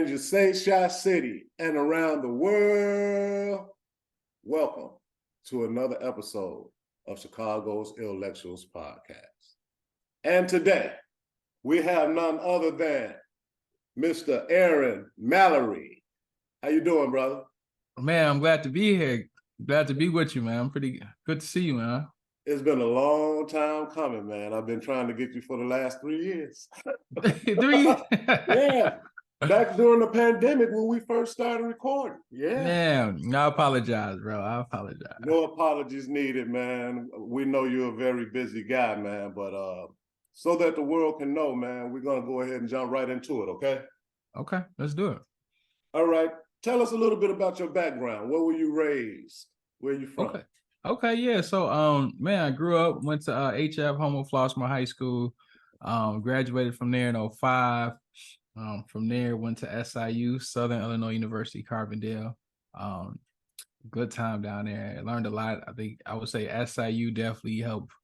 and your St. City and around the world, welcome to another episode of Chicago's Intellectuals Podcast. And today, we have none other than Mr. Aaron Mallory. How you doing, brother? Man, I'm glad to be here. Glad to be with you, man. I'm pretty good to see you, man. It's been a long time coming, man. I've been trying to get you for the last 3 years. 3? Yeah. Back during the pandemic when we first started recording. Yeah. Man, I apologize, bro. I apologize. No apologies needed, man. We know you're a very busy guy, man. But so that the world can know, man, we're going to go ahead and jump right into it, okay? Okay, let's do it. All right. Tell us a little bit about your background. Where were you raised? Where are you from? Okay, yeah. So, man, I grew up, went to HF Homo Flossmoor High School, graduated from there in 2005. From there, went to SIU, Southern Illinois University, Carbondale. Good time down there. I learned a lot. I think I would say SIU definitely helped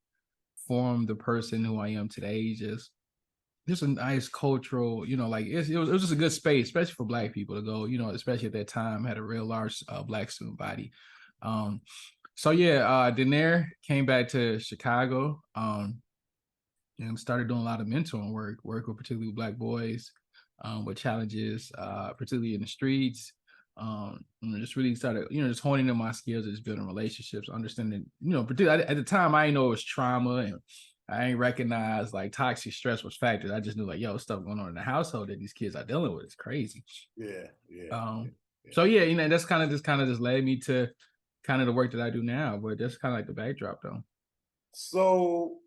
form the person who I am today. Just a nice cultural, like it was just a good space, especially for Black people to go, especially at that time, had a real large Black student body. Then there came back to Chicago, and started doing a lot of mentoring work with particularly Black boys, with challenges, particularly in the streets. Just really started, just honing in my skills and just building relationships, understanding, particularly at the time, I didn't know it was trauma, and I ain't recognize like toxic stress was factors. I just knew like, stuff going on in the household that these kids are dealing with is crazy. So that's kind of just led me to kind of the work that I do now, but that's kind of like the backdrop though. So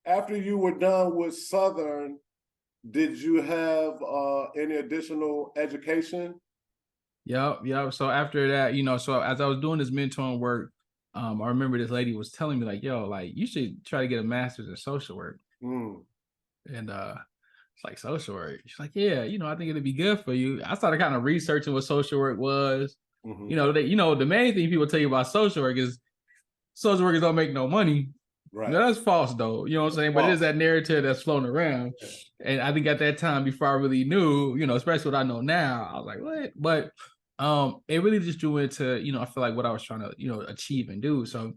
after you were done with Southern, did you have any additional education? Yep. So after that, so as I was doing this mentoring work, I remember this lady was telling me like, you should try to get a master's in social work. And it's like, social work. She's like, yeah, I think it'd be good for you. I started kind of researching what social work was. The main thing people tell you about social work is social workers don't make no money. Right. No, that's false though. You know what I'm saying? False. But it is that narrative that's floating around. Yeah. And I think at that time, before I really knew, especially what I know now, I was like, what? But it really just drew into, I feel like what I was trying to, achieve and do. So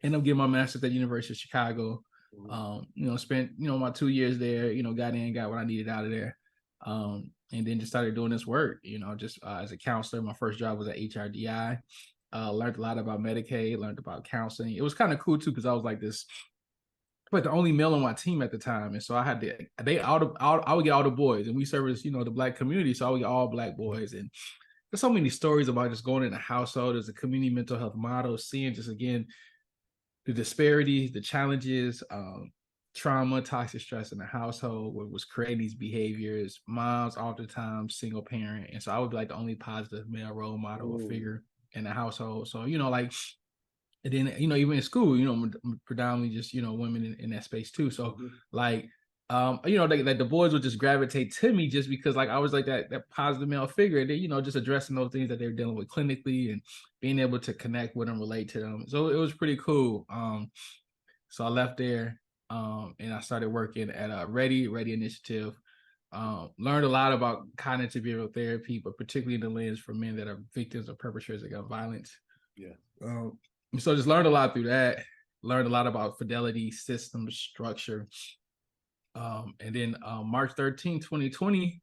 ended up getting my master's at the University of Chicago. Spent, my 2 years there, got what I needed out of there. And then just started doing this work, as a counselor. My first job was at HRDI. Learned a lot about Medicaid, learned about counseling. It was kind of cool too, because I was like the only male on my team at the time. And so I had I would get all the boys, and we service, the Black community. So I would get all Black boys. And there's so many stories about just going in a household as a community mental health model, seeing just, again, the disparities, the challenges, trauma, toxic stress in the household, what was creating these behaviors. Moms, oftentimes single parent. And so I would be like the only positive male role model or figure in the household. So, and then, even in school, predominantly just, women in that space too. So the boys would just gravitate to me just because like I was like that positive male figure, and then, just addressing those things that they were dealing with clinically and being able to connect with them, relate to them. So it was pretty cool. So I left there, and I started working at a Ready Initiative. Learned a lot about cognitive behavioral therapy, but particularly in the lens for men that are victims or perpetrators of gun violence. Yeah. So just learned a lot through that. Learned a lot about fidelity, systems, structure. And then March 13, 2020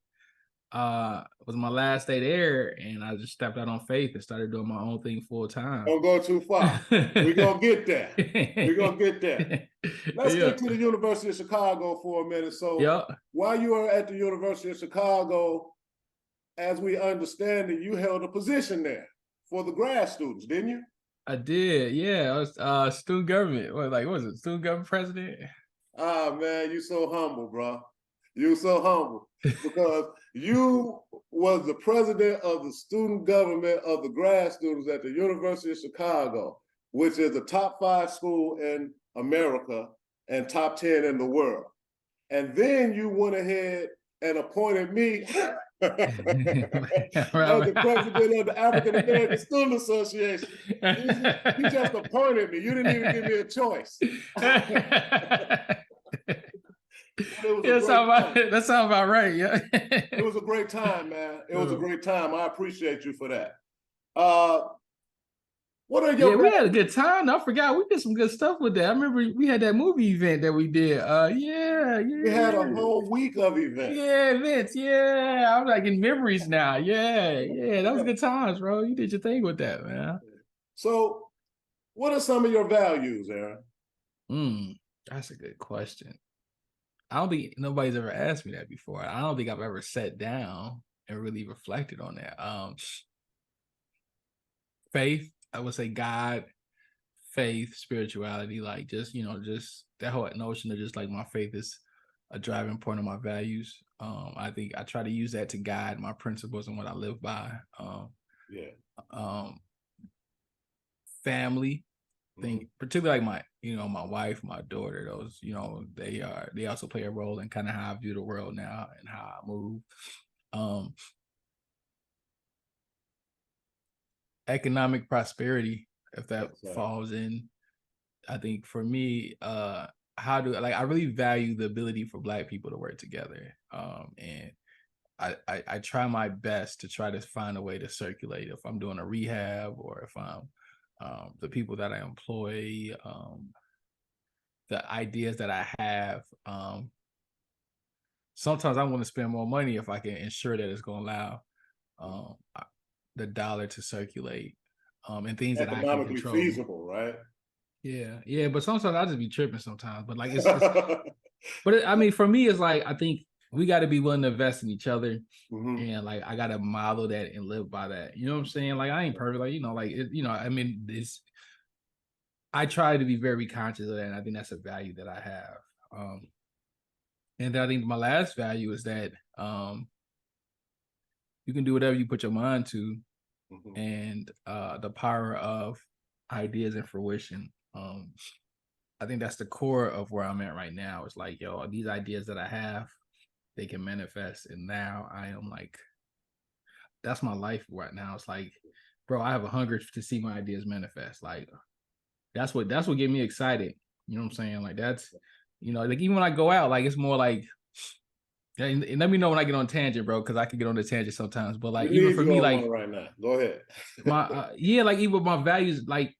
was my last day there, and I just stepped out on faith and started doing my own thing full time. Don't go too far. We're going to get there. Let's get to the University of Chicago for a minute. So while you were at the University of Chicago, as we understand it, you held a position there for the grad students, didn't you? I did, yeah. I was student government. What was it? Student government president? Ah, man, you so humble, bro. You so humble because you was the president of the student government of the grad students at the University of Chicago, which is a top 5 school in America and top 10 in the world. And then you went ahead and appointed me as the president of the African American Student Association. You just appointed me. You didn't even give me a choice. But it was Yeah, a great time. that sounds about right. Yeah. It was a great time, man. It was a Uh, great time. I appreciate you for that. What are your yeah, we had a values? good time. I forgot we did some good stuff with that. I remember we had that movie event that we did. Yeah, We had a yeah. whole week of events. Yeah, Vince. Yeah, I'm like in memories now. Yeah, yeah, that was Yeah. good times, bro. You did your thing with that, man. So, what are some of your values, Aaron? That's a good question. I don't think nobody's ever asked me that before. I don't think I've ever sat down and really reflected on that. Faith, I would say God, faith, spirituality, like just just that whole notion of just like my faith is a driving point of my values. I think I try to use that to guide my principles and what I live by. Yeah. Um, family, think particularly like my wife, my daughter, those, they also play a role in kind of how I view the world now and how I move. Um, economic prosperity, if that Yes, sir. falls in, I think for me, how do like I really value the ability for Black people to work together. And I try my best to try to find a way to circulate if I'm doing a rehab or if I'm the people that I employ, the ideas that I have. Sometimes I want to spend more money if I can ensure that it's going to allow um, the dollar to circulate, and things that I can Economically control. feasible, right? Yeah, yeah, but sometimes I just be tripping sometimes. But like I mean, for me, it's like I think we got to be willing to invest in each other, and like I got to model that and live by that. You know what I'm saying? Like I ain't perfect, like I mean, I try to be very conscious of that, and I think that's a value that I have. And then I think my last value is that you can do whatever you put your mind to, and the power of ideas and fruition. I think that's the core of where I'm at right now. It's like, yo, these ideas that I have, they can manifest. And now I am like, that's my life right now. It's like, bro, I have a hunger to see my ideas manifest. Like that's what get me excited. You know what I'm saying? Like that's, like even when I go out, like it's more like, and let me know when I get on a tangent, bro, because I can get on the tangent sometimes. But We like even need for you me, on one like right now. Go ahead. my yeah, like even my values, like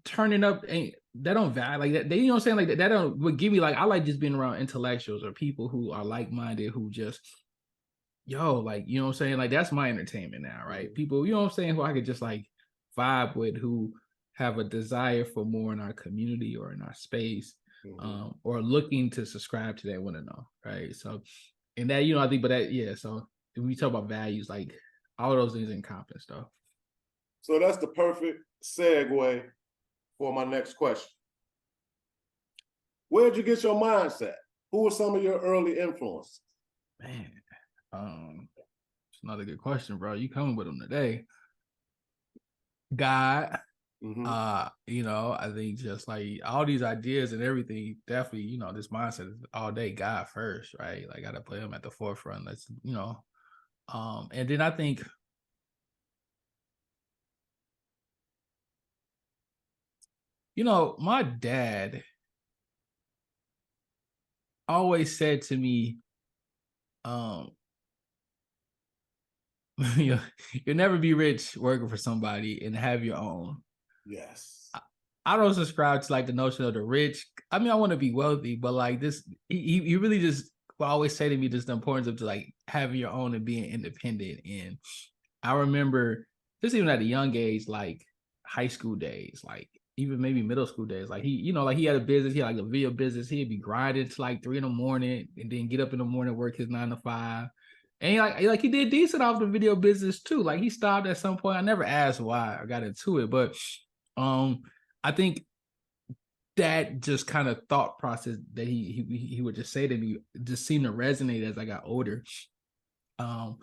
turning up ain't that don't value like that. They, you know what I'm saying? Like that don't would give me like I like just being around intellectuals or people who are like minded who just like you know what I'm saying? Like that's my entertainment now, right? People, you know what I'm saying, who I could just like vibe with, who have a desire for more in our community or in our space, or looking to subscribe to that, want to know, right? So, and that I think, but that so if we talk about values, like all those things encompass stuff. So that's the perfect segue for my next question. Where'd you get your mindset? Who were some of your early influences? Man, it's another good question, bro. You coming with them today? God, I think just like all these ideas and everything, definitely, this mindset is all day God first, right? Like gotta put him at the forefront. That's and then I think my dad always said to me, you'll never be rich working for somebody and have your own. Yes. I don't subscribe to like the notion of the rich. I mean, I want to be wealthy, but like this, he really just will always say to me just the importance of like having your own and being independent. And I remember just even at a young age, like high school days, like even maybe middle school days, like he, like he had a business, he had like a video business. He'd be grinding to like 3 a.m. and then get up in the morning, work his 9 to 5. And he did decent off the video business too. Like he stopped at some point. I never asked why I got into it, but I think that just kind of thought process that he would just say to me just seemed to resonate as I got older. And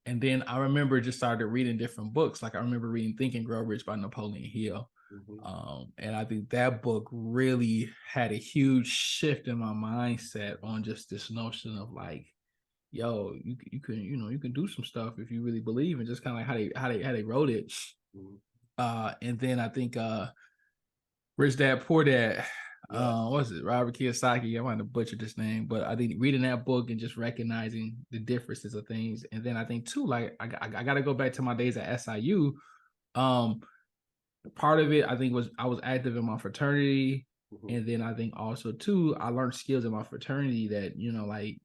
then I remember just started reading different books. Like I remember reading Think and Grow Rich by Napoleon Hill. And I think that book really had a huge shift in my mindset on just this notion of like, yo, you can do some stuff if you really believe, and just kind of like how they wrote it. And then I think Rich Dad Poor Dad Yes. What's it? Robert Kiyosaki. I might have butchered this name, but I think reading that book and just recognizing the differences of things. And then I think too, like I got to go back to my days at SIU. Part of it I think was I was active in my fraternity. And then I think also too, I learned skills in my fraternity that, like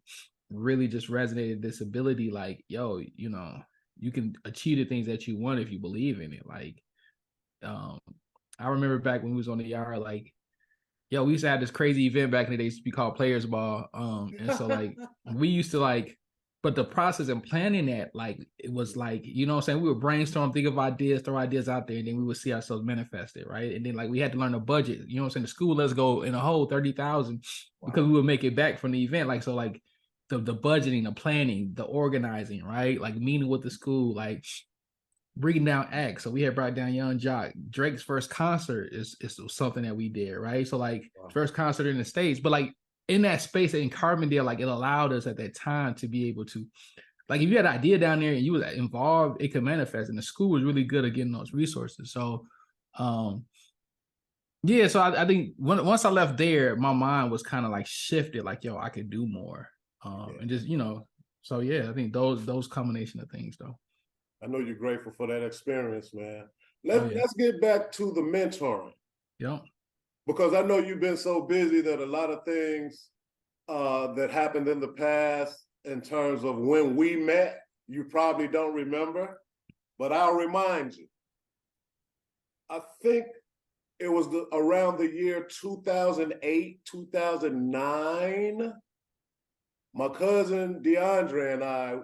really just resonated this ability, like, yo, you can achieve the things that you want if you believe in it. Like, I remember back when we was on the yard, like, yo, we used to have this crazy event back in the day, used to be called Players Ball. And so like we used to like, but the process and planning that, like, it was like, you know what I'm saying? We would brainstorm, think of ideas, throw ideas out there, and then we would see ourselves manifested, right? And then like we had to learn a budget, you know what I'm saying? The school let's go in a whole 30,000 because we would make it back from the event. Like, so like the budgeting, the planning, the organizing, right? Like meeting with the school, like bringing down acts. So we had brought down Young Jock. Drake's first concert is something that we did, right? So like first concert in the States, but like in that space in Carbondale, like it allowed us at that time to be able to, like, if you had an idea down there and you was involved, it could manifest. And the school was really good at getting those resources. So, yeah. So I think once I left there, my mind was kind of like shifted, like, yo, I could do more, and just So yeah, I think those combination of things though. I know you're grateful for that experience, man. Let's get back to the mentoring. Yeah. Because I know you've been so busy that a lot of things that happened in the past in terms of when we met, you probably don't remember, but I'll remind you. I think it was around the year 2008, 2009. My cousin DeAndre and I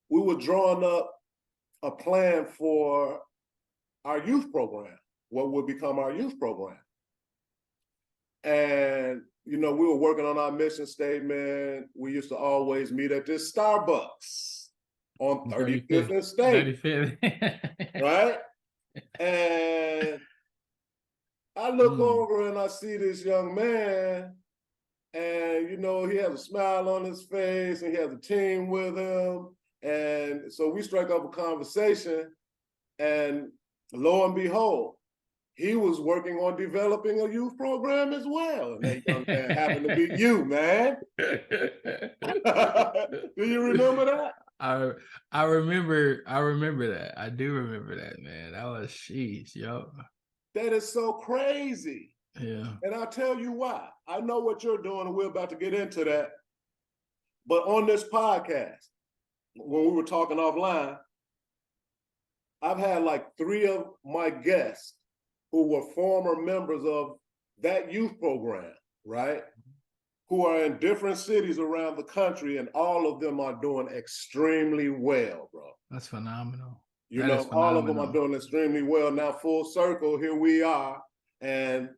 we were drawing up a plan for our youth program, what would become our youth program. And, we were working on our mission statement. We used to always meet at this Starbucks on 35th and State. 35th. Right? And I look over and I see this young man, and, he has a smile on his face and he has a team with him. And so we strike up a conversation, and lo and behold, he was working on developing a youth program as well. And that young man happened to be you, man. Do you remember that? I remember that. I do remember that, man. That was sheesh, yo. That is so crazy. Yeah. And I'll tell you why. I know what you're doing, and we're about to get into that. But on this podcast, when we were talking offline, I've had like 3 of my guests who were former members of that youth program, right? Who are in different cities around the country, and all of them are doing extremely well, bro. That's phenomenal. All of them are doing extremely well. Now, full circle, here we are. And,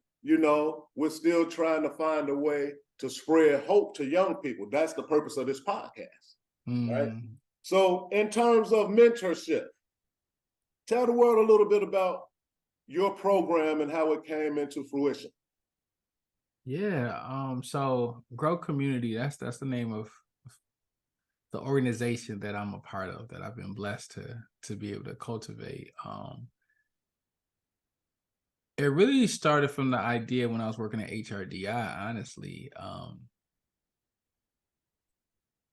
we're still trying to find a way to spread hope to young people. That's the purpose of this podcast, right? So in terms of mentorship, tell the world a little bit about your program and how it came into fruition. Yeah. So Grow Community, that's the name of the organization that I'm a part of, that I've been blessed to be able to cultivate. It really started from the idea when I was working at HRDI, honestly.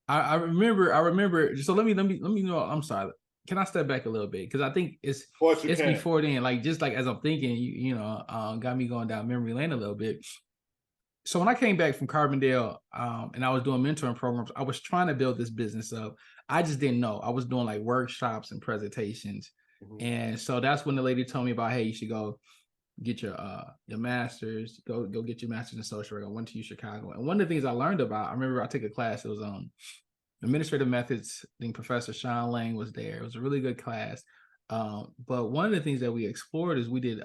I remember. So let me know. I'm sorry. Can I step back a little bit? Because I think it's before then. Like, just like as I'm thinking, got me going down memory lane a little bit. So when I came back from Carbondale, and I was doing mentoring programs, I was trying to build this business up. I just didn't know. I was doing like workshops and presentations, and so that's when the lady told me about, hey, you should go get your master's. Go get your master's in social work. I went to U Chicago, and one of the things I learned about, I remember I took a class. It was administrative methods. I think Professor Sean Lang was there. It was a really good class. But one of the things that we explored is we did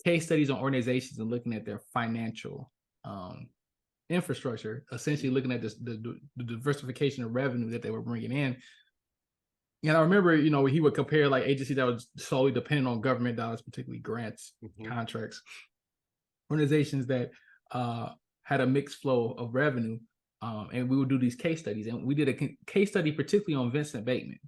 case studies on organizations and looking at their financial infrastructure, essentially looking at the diversification of revenue that they were bringing in. And I remember, he would compare like agencies that was solely dependent on government dollars, particularly grants, contracts, organizations that had a mixed flow of revenue. And we would do these case studies. And we did a case study particularly on Vincent Bateman.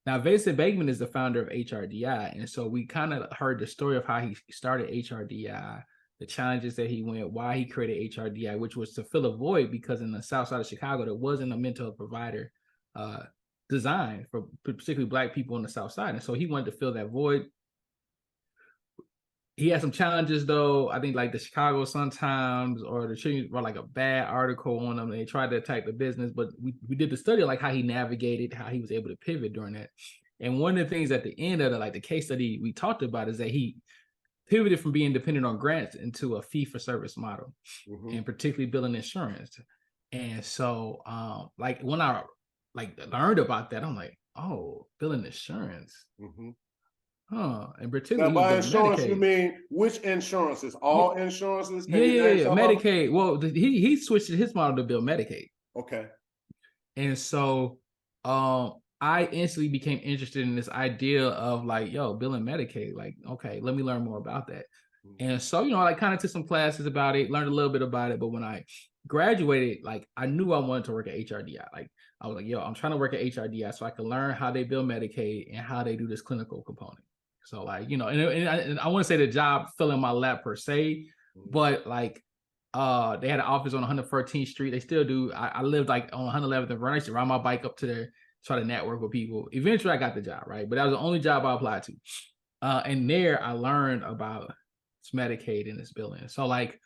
Now, Vincent Bateman is the founder of HRDI. And so we kind of heard the story of how he started HRDI, the challenges that he went, why he created HRDI, which was to fill a void because in the South Side of Chicago, there wasn't a mental health provider designed for particularly Black people on the South Side. And so he wanted to fill that void. He had some challenges though. I think like the Chicago Sun-Times or the Tribune wrote like a bad article on him. They tried to attack the business, but we did the study like how he navigated, how he was able to pivot during that. And one of the things at the end of the case study we talked about is that he pivoted from being dependent on grants into a fee-for-service model, and particularly billing insurance. And so like when I learned about that, I'm like, oh, billing insurance. And particularly now, by insurance, Medicaid. you mean which insurances? All insurances? Yeah. Medicaid. Well, he switched his model to bill Medicaid. Okay. And so I instantly became interested in this idea of like, yo, billing Medicaid. Like, okay, let me learn more about that. And so, I kind of took some classes about it, learned a little bit about it. But when I graduated, like I knew I wanted to work at HRDI. Like I was like, yo, I'm trying to work at HRDI so I can learn how they bill Medicaid and how they do this clinical component. So like, and I want to say the job fell in my lap per se, but like they had an office on 114th Street. They still do. I lived like on 111th and Vernon. I used to ride my bike up to there, try to network with people. Eventually I got the job, right? But that was the only job I applied to. And there I learned about Medicaid and its billing. So like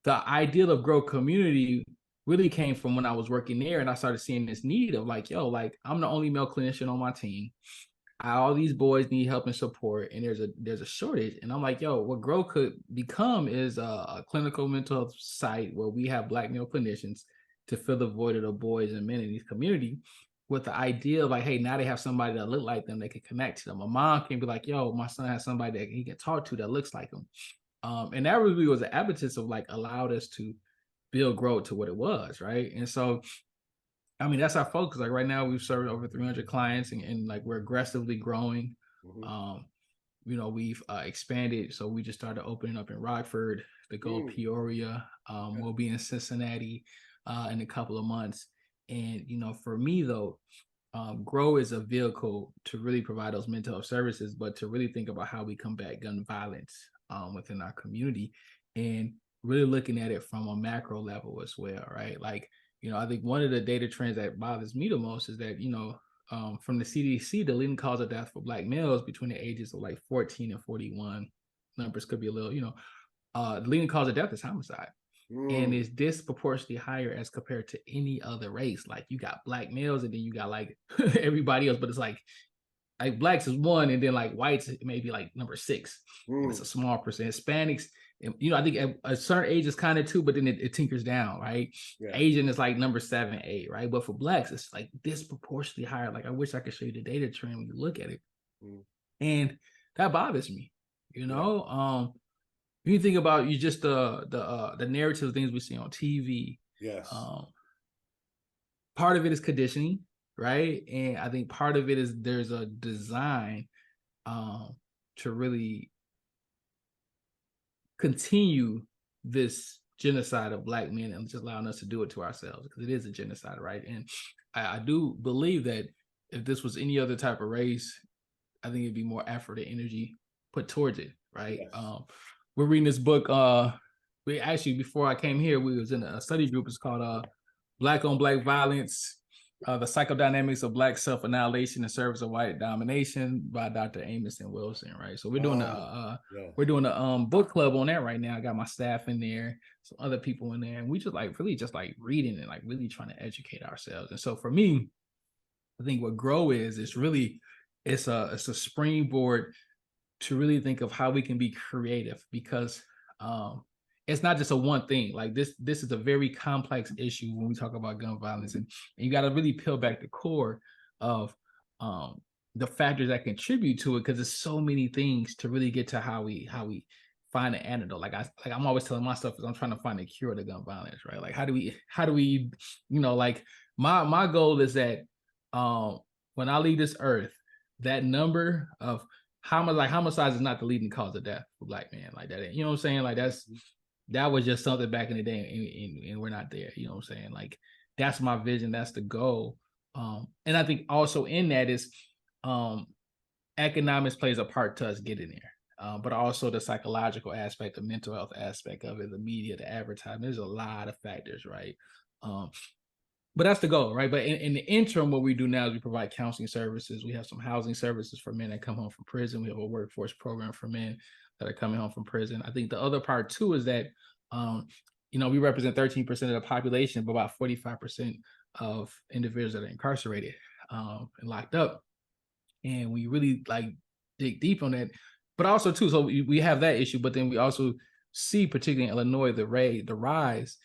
the ideal of Grow Community really came from when I was working there and I started seeing this need of like, yo, like I'm the only male clinician on my team. All these boys need help and support, and there's a shortage. And I'm like, yo, what Grow could become is a clinical mental health site where we have Black male clinicians to fill the void of the boys and men in these community, with the idea of like, hey, now they have somebody that look like them, they can connect to them. A mom can be like, yo, my son has somebody that he can talk to that looks like him. And that really was an impetus of like allowed us to build Grow to what it was, right? And so I mean, that's our focus. Like right now, we've served over 300 clients, and like we're aggressively growing. We've expanded. So we just started opening up in Rockford, the Gold Peoria. We'll be in Cincinnati in a couple of months. And for me though, Grow is a vehicle to really provide those mental health services, but to really think about how we combat gun violence within our community, and really looking at it from a macro level as well, right? Like. I think one of the data trends that bothers me the most is that, from the CDC, the leading cause of death for Black males between the ages of like 14 and 41, numbers could be a little, the leading cause of death is homicide. And is disproportionately higher as compared to any other race. Like you got Black males and then you got like everybody else, but it's like Blacks is one, and then like whites maybe like number 6. And it's a small percent. Hispanics, I think at a certain age is kind of 2, but then it tinkers down, right? Yeah. Asian is like number 7, 8, right? But for Blacks, it's like disproportionately higher. Like I wish I could show you the data trend when you look at it, and that bothers me. You think about just the narrative things we see on TV. Yes. Part of it is conditioning, right? And I think part of it is there's a design to really continue this genocide of Black men and just allowing us to do it to ourselves, because it is a genocide, right? And I do believe that if this was any other type of race, I think it'd be more effort and energy put towards it, right? Yes. We're reading this book. We actually, before I came here, we was in a study group. It's called Black on Black Violence, the Psychodynamics of Black Self-Annihilation in Service of White Domination by Dr. Amos and Wilson, right? So we're doing we're doing a book club on that right now. I got my staff in there, some other people in there, and we just like reading and like really trying to educate ourselves. And so for me, I think what Grow is really it's a springboard to really think of how we can be creative, because it's not just a one thing. Like this is a very complex issue when we talk about gun violence, and you got to really peel back the core of the factors that contribute to it, because there's so many things to really get to how we find an antidote. Like I'm always telling myself is I'm trying to find a cure to gun violence, right? Like how do we like my goal is that when I leave this earth, that number of homicide is not the leading cause of death for Black men. Like that, you know what I'm saying? Like that was just something back in the day, and we're not there. You know what I'm saying? Like that's my vision. That's the goal. And I think also in that is economics plays a part to us getting there, but also the psychological aspect, the mental health aspect of it, the media, the advertising. There's a lot of factors, right? But that's the goal, right? But in the interim, what we do now is we provide counseling services. We have some housing services for men that come home from prison. We have a workforce program for men that are coming home from prison. I think the other part too is that, we represent 13% of the population, but about 45% of individuals that are incarcerated and locked up. And we really dig deep on that. But also too, so we have that issue, but then we also see, particularly in Illinois, the rise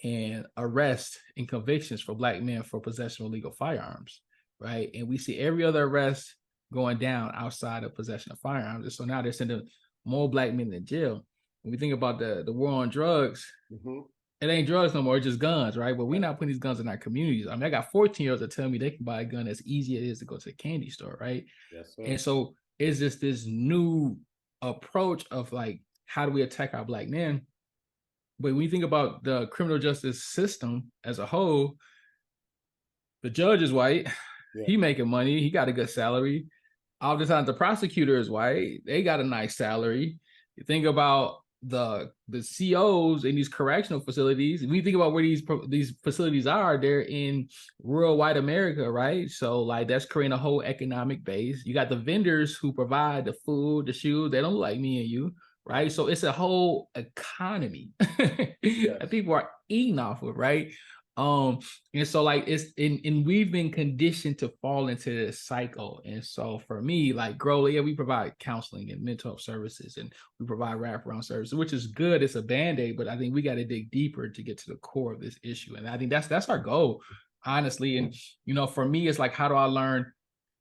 and arrests and convictions for Black men for possession of illegal firearms, right? And we see every other arrest going down outside of possession of firearms. And so now they're sending more Black men to jail. When we think about the war on drugs, it ain't drugs no more, it's just guns, right? But we're not putting these guns in our communities. I mean, I got 14-year-olds that tell me they can buy a gun as easy as it is to go to the candy store, right? Yes, sir. And so it's just this new approach of how do we attack our Black men? But when you think about the criminal justice system as a whole, the judge is white. Yeah. He making money. He got a good salary. Oftentimes the prosecutor is white. They got a nice salary. You think about the COs in these correctional facilities. When you think about where these facilities are, they're in rural white America, right? So that's creating a whole economic base. You got the vendors who provide the food, the shoes. They don't look like me and you. Right. So it's a whole economy that people are eating off of. Right. And so and we've been conditioned to fall into this cycle. And so for me, grow, we provide counseling and mental health services, and we provide wraparound services, which is good. It's a band-aid, but I think we got to dig deeper to get to the core of this issue. And I think that's our goal, honestly. And, for me, it's how do I learn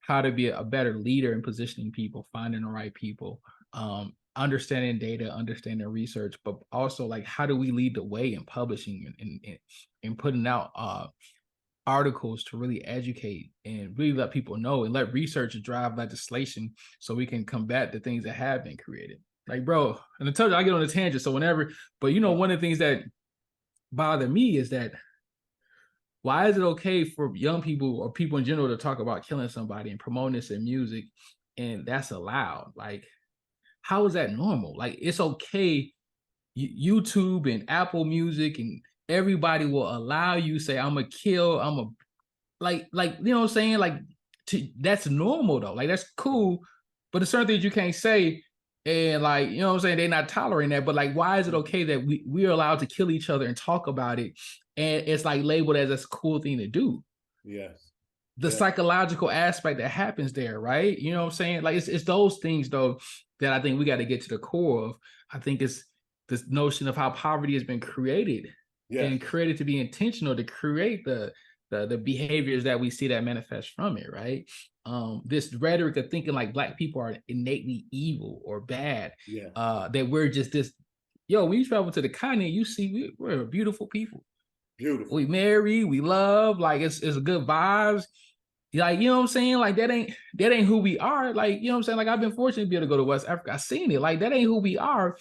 how to be a better leader in positioning people, finding the right people, understanding data, understanding research, but also how do we lead the way in publishing and putting out articles to really educate and really let people know, and let research drive legislation so we can combat the things that have been created. Bro, and I told you I get on a tangent, so whenever, but one of the things that bother me is that why is it okay for young people or people in general to talk about killing somebody and promoting this in music, and that's allowed? How is that normal? It's okay. YouTube and Apple Music and everybody will allow you say, I'm a kill. I'm a you know what I'm saying? That's normal though. That's cool. But there's certain things you can't say. And you know what I'm saying? They're not tolerating that. But why is it okay that we're allowed to kill each other and talk about it? And it's labeled as a cool thing to do. Yes. The psychological aspect that happens there, right? You know what I'm saying? It's those things though that I think we got to get to the core of. I think it's this notion of how poverty has been created and created to be intentional to create the behaviors that we see that manifest from it, right? This rhetoric of thinking Black people are innately evil or bad, that we're just this. When you travel to the continent, you see we're beautiful people. Beautiful. We marry, we love, it's good vibes. You know what I'm saying? That ain't who we are. You know what I'm saying? I've been fortunate to be able to go to West Africa. I've seen it. That ain't who we are.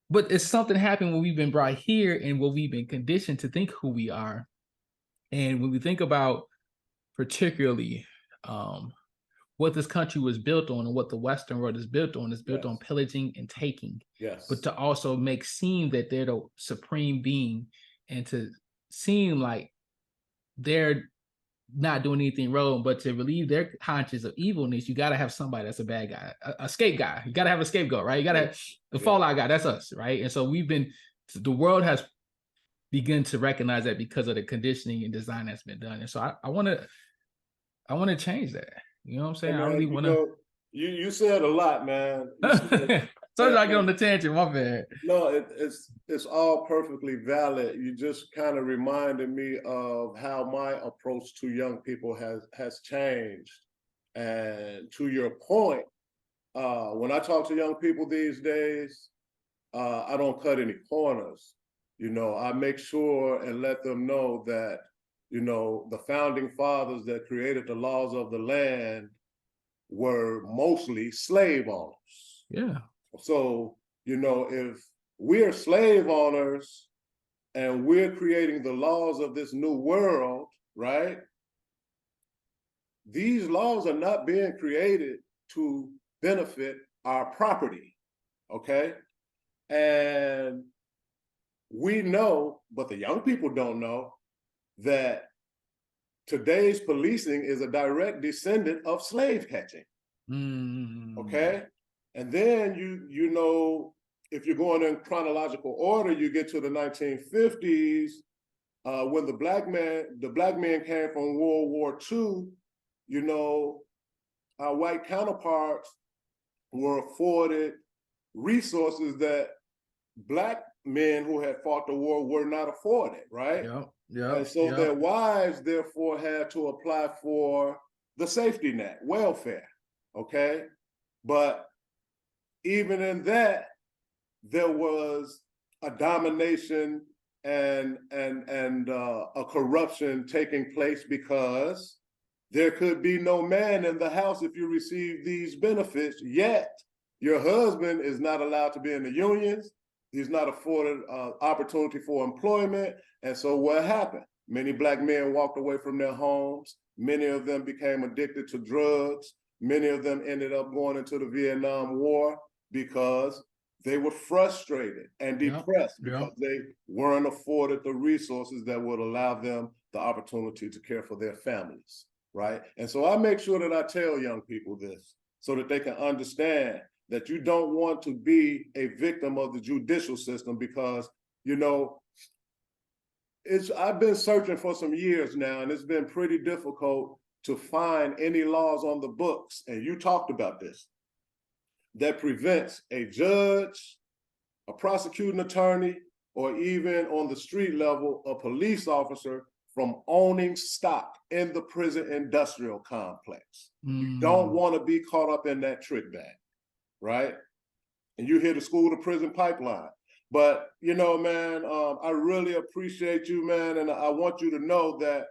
But it's something happened when we've been brought here and when we've been conditioned to think who we are. And when we think about particularly what this country was built on and what the Western world is built on on pillaging and taking. Yes. But to also make seem that they're the supreme being and to seem like they're not doing anything wrong, but to relieve their conscience of evilness, you got to have somebody that's a bad guy, a scape guy. You got to have a scapegoat, right? You got to have the fallout guy. That's us, right? And so the world has begun to recognize that because of the conditioning and design that's been done. And so I want to change that. You know what I'm saying? Hey man, I really want to. You said a lot, man. So I get on the tangent, my bad. No, it's all perfectly valid. You just kind of reminded me of how my approach to young people has changed. And to your point, when I talk to young people these days, I don't cut any corners. I make sure and let them know that, the founding fathers that created the laws of the land were mostly slave owners. Yeah. So, if we're slave owners and we're creating the laws of this new world, right? these laws are not being created to benefit our property, okay? And we know, but the young people don't know, that today's policing is a direct descendant of slave catching. Okay. And then you know, if you're going in chronological order, you get to the 1950s, when the black men came from World War II, you know, our white counterparts were afforded resources that black men who had fought the war were not afforded, right? And so their wives therefore had to apply for the safety net, welfare, okay? But even in that, there was a domination and a corruption taking place, because there could be no man in the house if you receive these benefits, yet your husband is not allowed to be in the unions. He's not afforded opportunity for employment. And so what happened? Many black men walked away from their homes. Many of them became addicted to drugs. Many of them ended up going into the Vietnam War because they were frustrated and depressed because they weren't afforded the resources that would allow them the opportunity to care for their families, right? And so I make sure that I tell young people this so that they can understand that you don't want to be a victim of the judicial system, because, you know, I've been searching for some years now, and it's been pretty difficult to find any laws on the books, and you talked about this, that prevents a judge, a prosecuting attorney, or even on the street level, a police officer from owning stock in the prison industrial complex. You don't want to be caught up in that trick bag, right? And you hear the school to prison pipeline. But, you know, man, I really appreciate you, man. And I want you to know that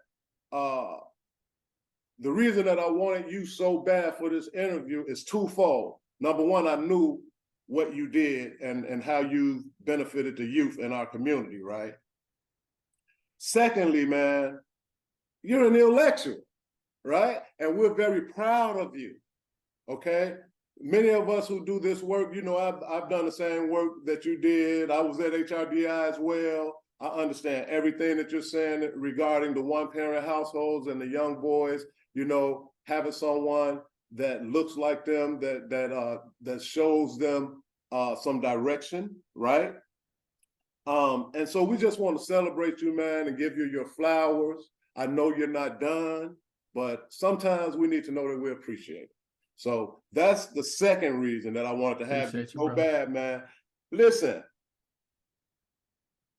the reason that I wanted you so bad for this interview is twofold. Number one, I knew what you did and how you benefited the youth in our community, right? Secondly, man, you're an intellectual, right? And we're very proud of you, okay? Many of us who do this work, you know, I've done the same work that you did. I was at HRDI as well. I understand everything that you're saying regarding the one-parent households and the young boys, you know, having someone that looks like them, that shows them some direction, right? And so we just want to celebrate you, man, and give you your flowers. I know you're not done, but sometimes we need to know that we appreciate it. So that's the second reason that I wanted to have you so bad, man. Listen,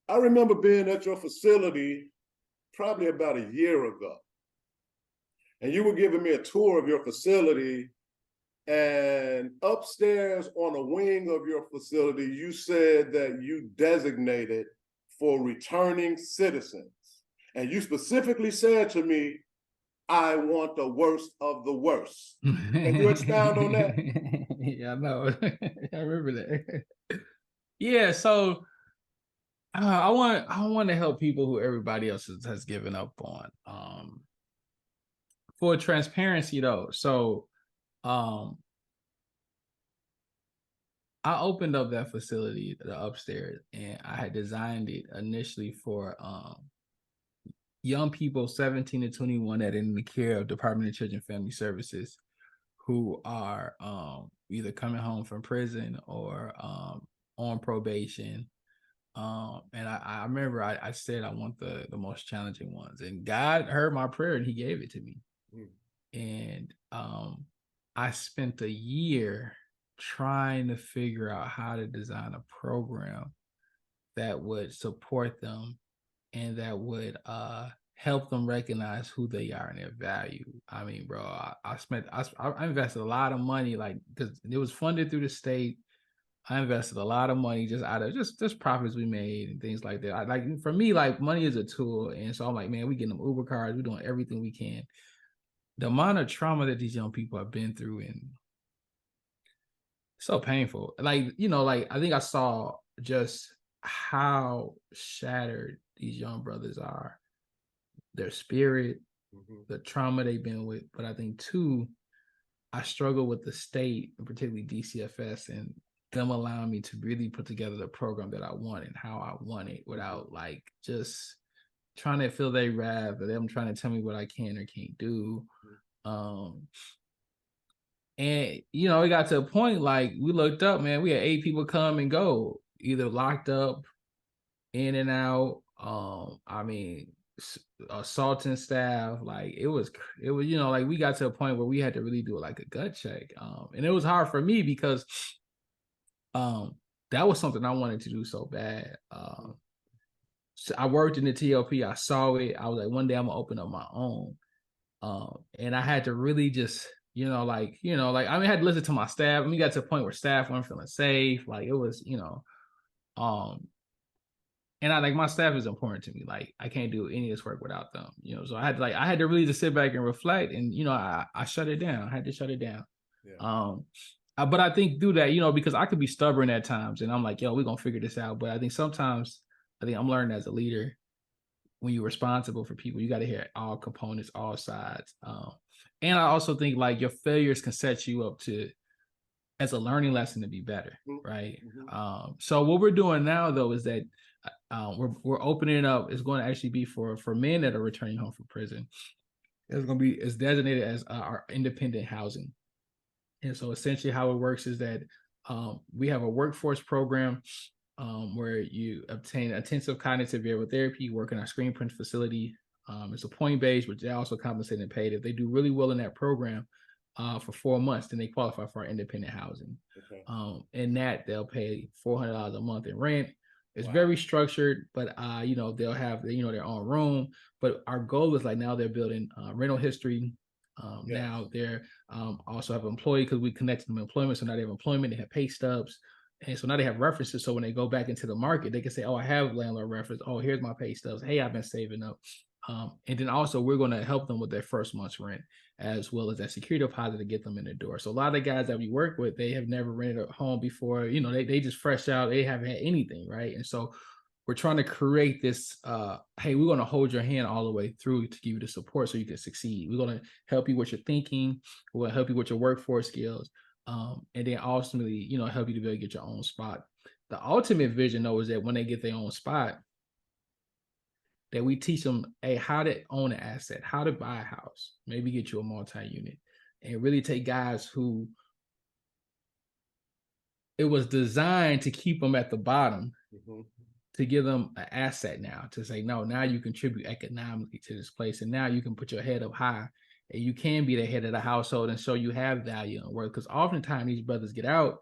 I remember being at your facility probably about a year ago, and you were giving me a tour of your facility, and upstairs on a wing of your facility, you said that you designated for returning citizens. And you specifically said to me, I want the worst of the worst. Can you expound on that? Yeah, I know. I remember that. Yeah, so I want to help people who everybody else has given up on. For transparency though, so I opened up that facility, the upstairs, and I had designed it initially for young people 17 to 21 that are in the care of Department of Children and Family Services, who are either coming home from prison or on probation. And I remember I said I want the most challenging ones, and God heard my prayer and He gave it to me. And I spent a year trying to figure out how to design a program that would support them and that would help them recognize who they are and their value. I mean, bro, I invested a lot of money, like, because it was funded through the state. I invested a lot of money just out of just profits we made and things like that. Like, for me, like, money is a tool, and so I'm like, man, we getting them Uber cars, we're doing everything we can. The amount of trauma that these young people have been through, and so painful. Like, you know, like, I think I saw just how shattered these young brothers are, their spirit, the trauma they've been with. But I think too, I struggle with the state, and particularly DCFS, and them allowing me to really put together the program that I want and how I want it without like just trying to fill their wrath or them trying to tell me what I can or can't do. And you know, it got to a point like we looked up, man, we had 8 people come and go, either locked up, in and out. I mean, assaulting staff. Like it was, you know, like we got to a point where we had to really do like a gut check. And it was hard for me because that was something I wanted to do so bad. So I worked in the TLP, I saw it. I was like, one day I'm gonna open up my own. And I had to really just, I mean, I had to listen to my staff. I mean, got to a point where staff weren't feeling safe. Like it was, and I like my staff is important to me. Like I can't do any of this work without them, So I had to really just sit back and reflect, and I shut it down. I had to shut it down. Yeah. But I think through that, because I could be stubborn at times, and I'm like, yo, we're gonna figure this out. But I think sometimes, I'm learning as a leader, when you're responsible for people, you got to hear all components, all sides. And I also think like your failures can set you up as a learning lesson to be better, right? So what we're doing now though is that we're opening up. It's going to actually be for men that are returning home from prison. It's designated as our independent housing. And so essentially how it works is that we have a workforce program where you obtain intensive cognitive behavioral therapy, work in our screen print facility. It's a point-based, which they also compensate and paid. If they do really well in that program for 4 months, then they qualify for our independent housing. Okay. And that they'll pay $400 a month in rent. It's very structured, but they'll have their own room. But our goal is like now they're building rental history. Yes. Now they're also have an employee because we connect them to employment. So now they have employment, they have pay stubs. And so now they have references. So when they go back into the market, they can say, oh, I have landlord reference. Oh, here's my pay stubs. Hey, I've been saving up. And then also we're going to help them with their first month's rent, as well as that security deposit to get them in the door. So a lot of the guys that we work with, they have never rented a home before. They just fresh out. They haven't had anything, right? And so we're trying to create this, hey, we're going to hold your hand all the way through to give you the support so you can succeed. We're going to help you with your thinking. We're going to help you with your workforce skills. And then ultimately, help you to be able to get your own spot. The ultimate vision, though, is that when they get their own spot, that we teach them, hey, how to own an asset, how to buy a house, maybe get you a multi-unit, and really take guys who it was designed to keep them at the bottom, to give them an asset now, to say, no, now you contribute economically to this place, and now you can put your head up high, and you can be the head of the household and show you have value and worth. Because oftentimes these brothers get out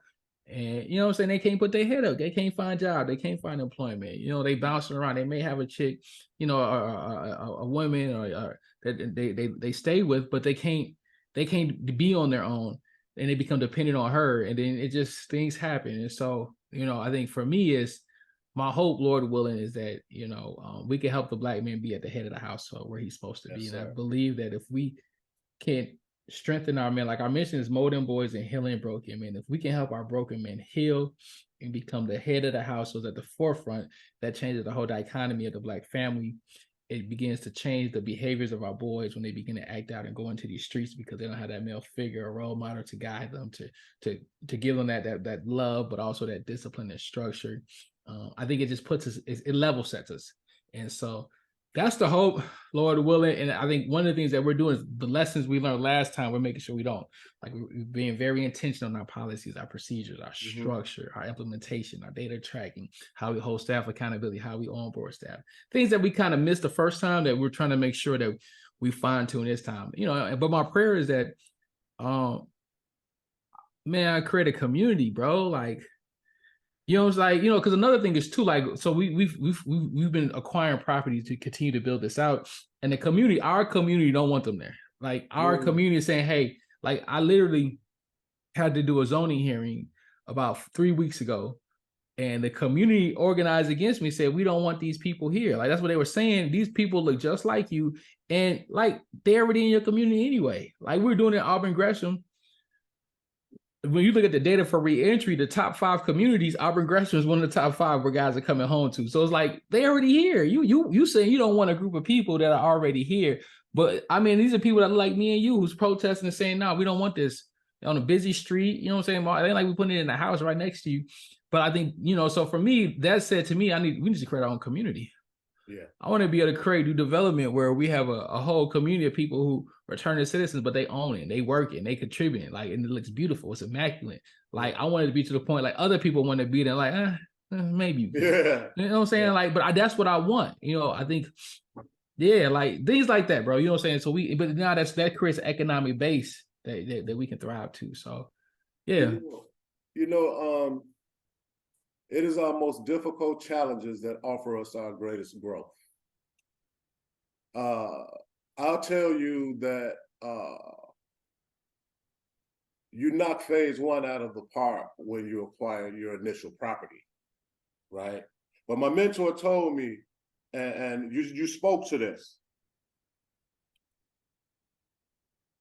and, they can't put their head up. They can't find a job. They can't find employment. They bouncing around. They may have a chick, a woman or that they stay with, but they can't be on their own, and they become dependent on her. And then it just, things happen. And so, I think for me is, my hope, Lord willing, is that, we can help the Black man be at the head of the household where he's supposed to be. And I believe that if we can strengthen our men, like our mission is molding boys and healing broken men. If we can help our broken men heal and become the head of the household at the forefront, that changes the whole dichotomy of the Black family. It begins to change the behaviors of our boys when they begin to act out and go into these streets because they don't have that male figure or role model to guide them, to give them that love, but also that discipline and structure. I think it just puts us, it level sets us. And so that's the hope, Lord willing. And I think one of the things that we're doing is the lessons we learned last time, we're making sure we don't. Like we're being very intentional on our policies, our procedures, our structure, our implementation, our data tracking, how we hold staff accountability, how we onboard staff. Things that we kind of missed the first time that we're trying to make sure that we fine tune this time. But my prayer is that, man, I create a community, bro. Like, it's like, because another thing is too, like, so we've been acquiring property to continue to build this out, and our community don't want them there. Like our community is saying, hey, like I literally had to do a zoning hearing about 3 weeks ago, and the community organized against me, said, we don't want these people here. Like that's what they were saying. These people look just like you, and like they're already in your community anyway. Like we're doing it in Auburn Gresham. when you look at the data for reentry, the top 5 communities, Auburn Gresham is one of the top 5 where guys are coming home to. So it's like they already here. You saying you don't want a group of people that are already here. But I mean, these are people that are like me and you who's protesting and saying, no, we don't want this on a busy street. You know what I'm saying? It ain't like we putting it in the house right next to you. But I think, so for me, that said to me, we need to create our own community. Yeah. I want to be able to create new development where we have a whole community of people who return as citizens, but they own it, they work it, they contribute, like, and it looks beautiful. It's immaculate. Like, I want it to be to the point, like, other people want to be there, like, maybe. Yeah. You know what I'm saying? Like, but that's what I want. I think, like things like that, bro. You know what I'm saying? So but now that creates an economic base that we can thrive to. So, yeah. It is our most difficult challenges that offer us our greatest growth. I'll tell you that you knock phase 1 out of the park when you acquire your initial property, right? But my mentor told me, and you spoke to this,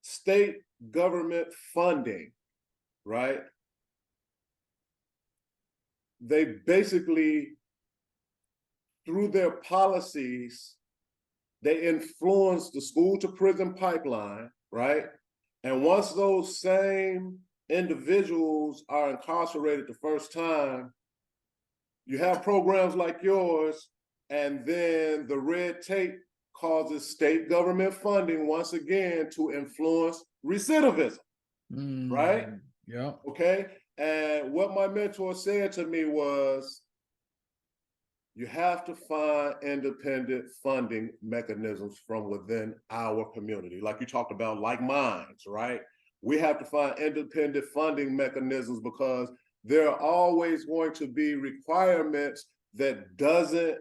state government funding, right? They basically, through their policies, they influence the school to prison pipeline, right? And once those same individuals are incarcerated the first time, you have programs like yours, and then the red tape causes state government funding once again to influence recidivism, right? Yeah. Okay. And what my mentor said to me was, you have to find independent funding mechanisms from within our community. Like you talked about, like mines, right? We have to find independent funding mechanisms because there are always going to be requirements that doesn't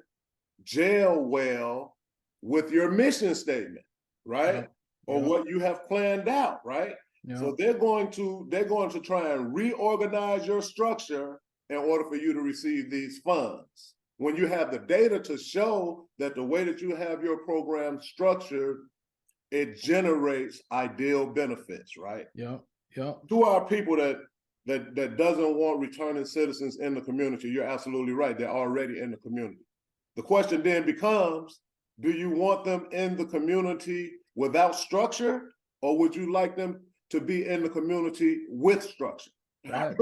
gel well with your mission statement, right? Or what you have planned out, right? So they're going to try and reorganize your structure in order for you to receive these funds. When you have the data to show that the way that you have your program structured, it generates ideal benefits, right? To our people that doesn't want returning citizens in the community, you're absolutely right. They're already in the community. The question then becomes, do you want them in the community without structure, or would you like them to be in the community with structure? That's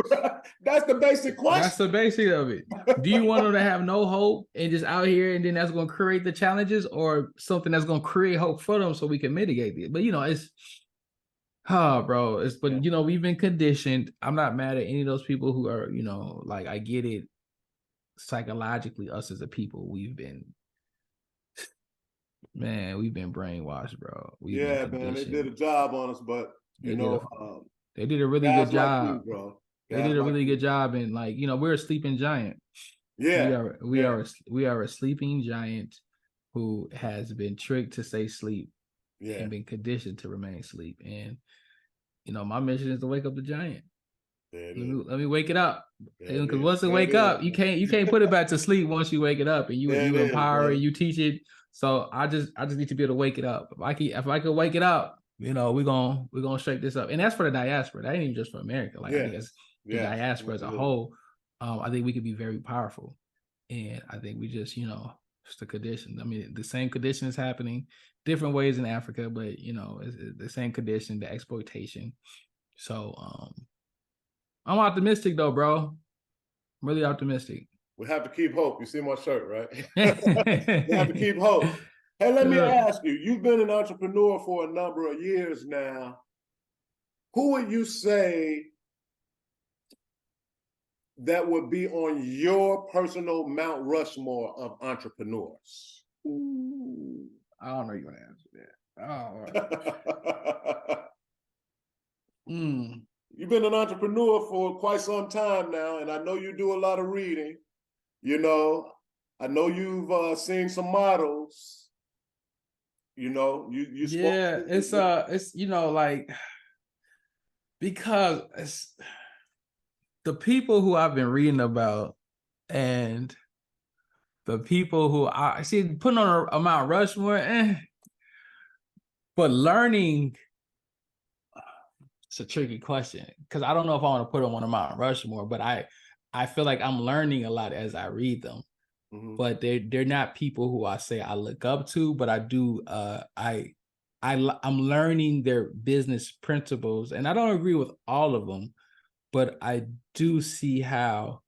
the basic question. That's the basic of it. Do you want them to have no hope and just out here, and then that's going to create the challenges, or something that's going to create hope for them so we can mitigate it? But it's bro, we've been conditioned. I'm not mad at any of those people who are, like, I get it. Psychologically, us as a people, we've been brainwashed, bro. Man, they did a job on us, but they did a really good job, like you, bro. They did a really good job, and we're a sleeping giant. Yeah, we are a sleeping giant who has been tricked to stay asleep and been conditioned to remain asleep. And my mission is to wake up the giant. Let me wake it up, because once it wake up, you can't put it back to sleep. Once you wake it up, and you empower it, you teach it. So I just need to be able to wake it up. If I could wake it up, we're gonna shake this up. And that's for the diaspora. That ain't even just for America. I think it's the diaspora as a whole. I think we could be very powerful. And I think we just, it's the condition. I mean, the same condition is happening different ways in Africa, but it's the same condition, the exploitation. So I'm optimistic though, bro. I'm really optimistic. We have to keep hope. You see my shirt, right? We have to keep hope. Hey, let me ask you, you've been an entrepreneur for a number of years now. Who would you say that would be on your personal Mount Rushmore of entrepreneurs? Ooh, I don't know you're going to answer that. You've been an entrepreneur for quite some time now, and I know you do a lot of reading. I know you've seen some models. It's because it's the people who I've been reading about, and the people who I see putting on a Mount Rushmore, but learning it's a tricky question because I don't know if I want to put them on a Mount Rushmore, but I feel like I'm learning a lot as I read them. But they're not people who I say I look up to, but I do I'm learning their business principles, and I don't agree with all of them, but I do see how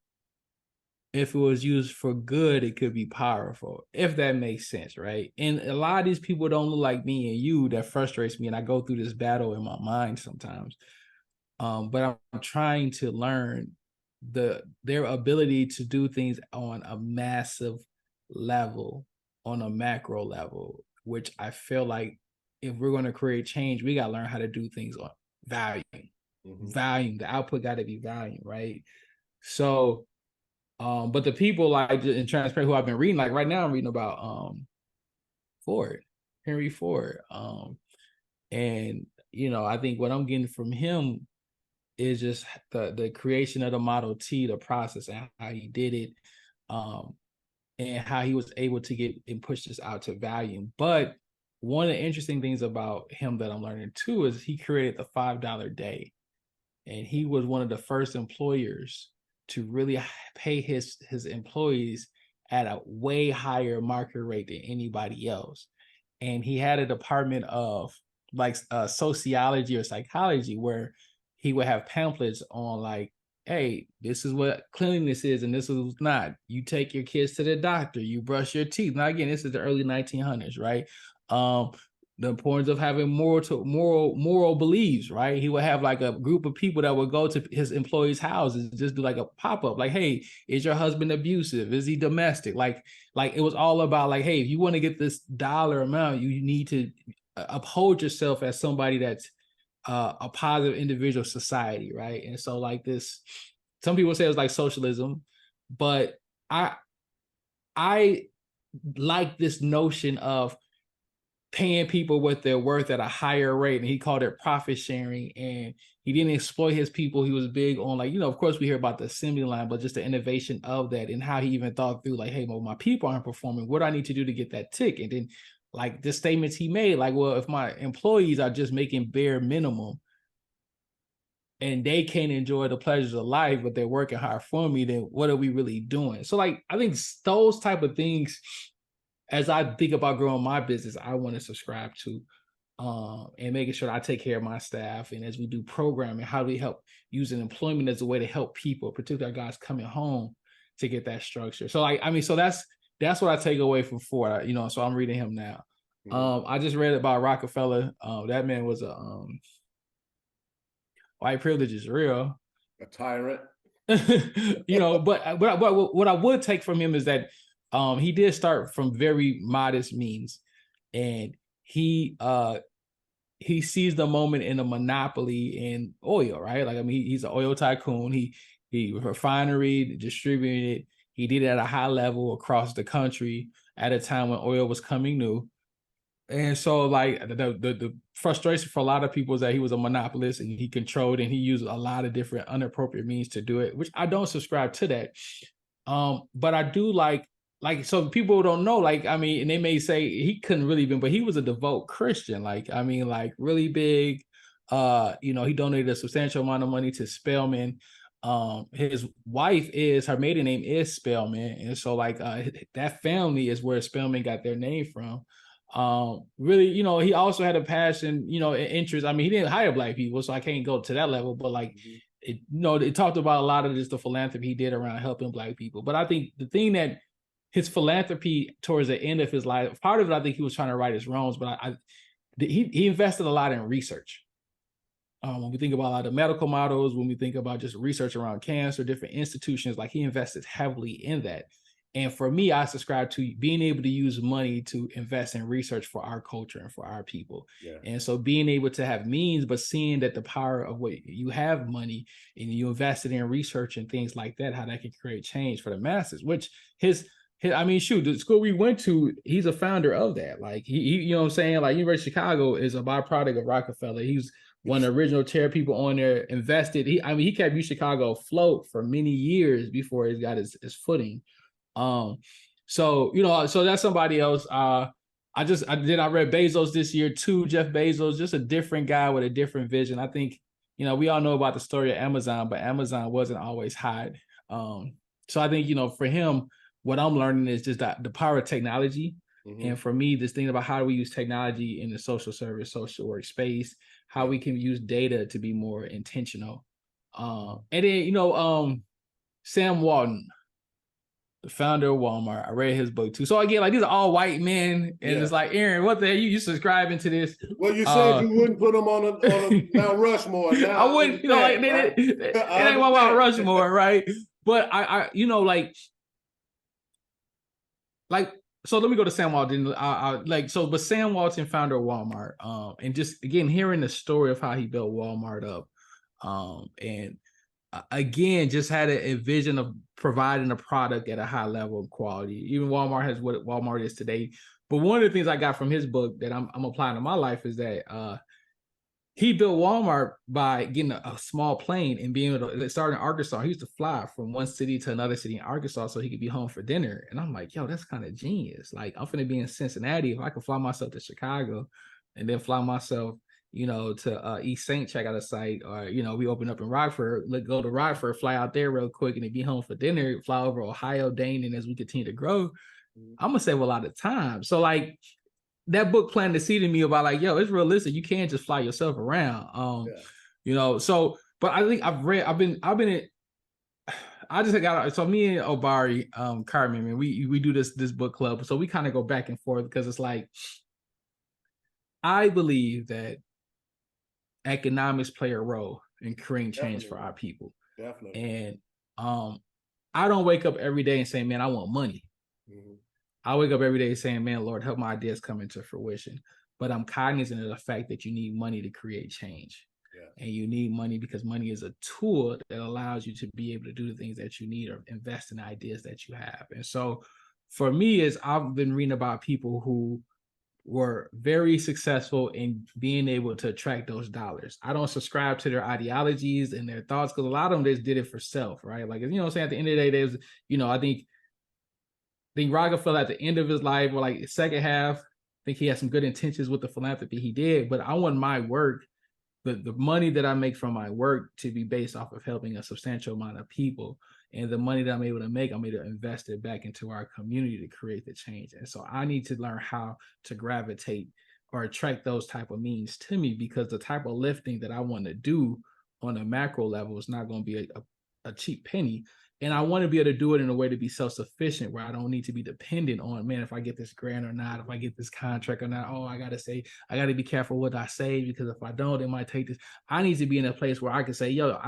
if it was used for good, it could be powerful, if that makes sense, right? And a lot of these people don't look like me and you. That frustrates me, and I go through this battle in my mind sometimes. But I'm trying to learn their ability to do things on a massive level, on a macro level, which I feel like if we're going to create change, we got to learn how to do things on value. Volume, the output got to be volume, right? So but the people like in transparent who I've been reading, like right now I'm reading about Henry Ford. And I think what I'm getting from him is just the creation of the Model T, the process and how he did it, and how he was able to get and push this out to volume. But one of the interesting things about him that I'm learning too is he created the $5 day, and he was one of the first employers to really pay his employees at a way higher market rate than anybody else. And he had a department of like sociology or psychology where he would have pamphlets on like, hey, this is what cleanliness is and this is not. You take your kids to the doctor, you brush your teeth. Now again, this is the early 1900s, right? The importance of having moral beliefs, right? He would have like a group of people that would go to his employees' houses, just do like a pop-up, like, hey, is your husband abusive? Is he domestic? Like it was all about like, hey, if you want to get this dollar amount, you need to uphold yourself as somebody that's a positive individual society, right? And so like this, some people say it's like socialism, but I like this notion of paying people what they're worth at a higher rate, and he called it profit sharing, and he didn't exploit his people. He was big on like, of course we hear about the assembly line, but just the innovation of that and how he even thought through like, hey, well, my people aren't performing, what do I need to do to get that tick? And then like the statements he made, like, well, if my employees are just making bare minimum and they can't enjoy the pleasures of life, but they're working hard for me, then what are we really doing? So like, I think those type of things, as I think about growing my business, I want to subscribe to, and making sure that I take care of my staff. And as we do programming, how do we help using employment as a way to help people, particularly our guys coming home, to get that structure. So so that's what I take away from Ford, so I'm reading him now. I just read about Rockefeller. That man was a white privilege is real. A tyrant. But what I would take from him is that he did start from very modest means, and he sees the moment in a monopoly in oil, right? Like, I mean, he's an oil tycoon. He refinery, distributed it. He did it at a high level across the country at a time when oil was coming new. And so like the frustration for a lot of people is that he was a monopolist and he controlled and he used a lot of different inappropriate means to do it, which I don't subscribe to that. But I do like, so people don't know, like, I mean, and they may say he couldn't really been, but he was a devout Christian. Like, I mean, like really big, he donated a substantial amount of money to Spelman. His wife her maiden name is Spelman. And so like, that family is where Spelman got their name from. Really, he also had a passion, an interest. I mean, he didn't hire black people, so I can't go to that level, but like, it talked about a lot of just the philanthropy he did around helping black people. But I think the thing that his philanthropy towards the end of his life, part of it, I think he was trying to right his wrongs, but he invested a lot in research. When we think about a lot of medical models, when we think about just research around cancer, different institutions, like he invested heavily in that. And for me, I subscribe to being able to use money to invest in research for our culture and for our people. Yeah. And so being able to have means, but seeing that the power of what you have money and you invested in research and things like that, how that can create change for the masses, which the school we went to, he's a founder of that. Like he what I'm saying? Like University of Chicago is a byproduct of Rockefeller. He's one of the original chair people on there, invested. He kept U Chicago afloat for many years before he got his footing. So that's somebody else. I read Bezos this year too. Jeff Bezos, just a different guy with a different vision. I think you know, we all know about the story of Amazon, but Amazon wasn't always hot. So I think, you know, for him, what I'm learning is just that the power of technology. And for me, this thing about how do we use technology in the social service, social work space, how we can use data to be more intentional. And then, you know, Sam Walton, the founder of Walmart. I read his book too. So again, like these are all white men, and it's like, Aaron, what the hell? You subscribing to this? Well, you said you wouldn't put them on a Mount Rushmore. Now I wouldn't, you know, like right? it ain't my Mount Rushmore, right? But I, you know, like, so let me go to Sam Walton. But Sam Walton, founder of Walmart, and just again hearing the story of how he built Walmart up, and again, just had a vision of providing a product at a high level of quality. Even Walmart has what Walmart is today. But one of the things I got from his book that I'm applying to my life is that he built Walmart by getting a small plane and being able to start in Arkansas. He used to fly from one city to another city in Arkansas so he could be home for dinner. And I'm like, yo, that's kind of genius. Like, I'm finna be in Cincinnati. If I could fly myself to Chicago and then fly myself, you know, to East St. check out a site, or, you know, we open up in Rockford, go to Rockford, fly out there real quick and then be home for dinner, fly over Ohio, Dane, and as we continue to grow, I'm gonna save a lot of time. So like, that book planted the seed in me about like, yo, it's realistic. You can't just fly yourself around. You know, so, but I think I've been in, I just got, so me and Obari, Carmen, man, we do this book club. So we kind of go back and forth because it's like, I believe that economics play a role in creating change for our people. Definitely. And I don't wake up every day and say, man, I want money. I wake up every day saying, man, Lord, help my ideas come into fruition. But I'm cognizant of the fact that you need money to create change. And you need money because money is a tool that allows you to be able to do the things that you need or invest in ideas that you have. And so for me, is I've been reading about people who were very successful in being able to attract those dollars. I don't subscribe to their ideologies and their thoughts because a lot of them just did it for self, right? Like, you know what I'm saying? At the end of the day, there's, you know, I think Rockefeller at the end of his life, or like the second half, I think he had some good intentions with the philanthropy he did, but I want my work, the money that I make from my work, to be based off of helping a substantial amount of people. And the money that I'm able to make, I'm able to invest it back into our community to create the change. And so I need to learn how to gravitate or attract those type of means to me, because the type of lifting that I want to do on a macro level is not going to be a cheap penny. And I want to be able to do it in a way to be self-sufficient, where I don't need to be dependent on, man, if I get this grant or not, if I get this contract or not, oh, I got to be careful what I say, because if I don't, it might take this. I need to be in a place where I can say, yo,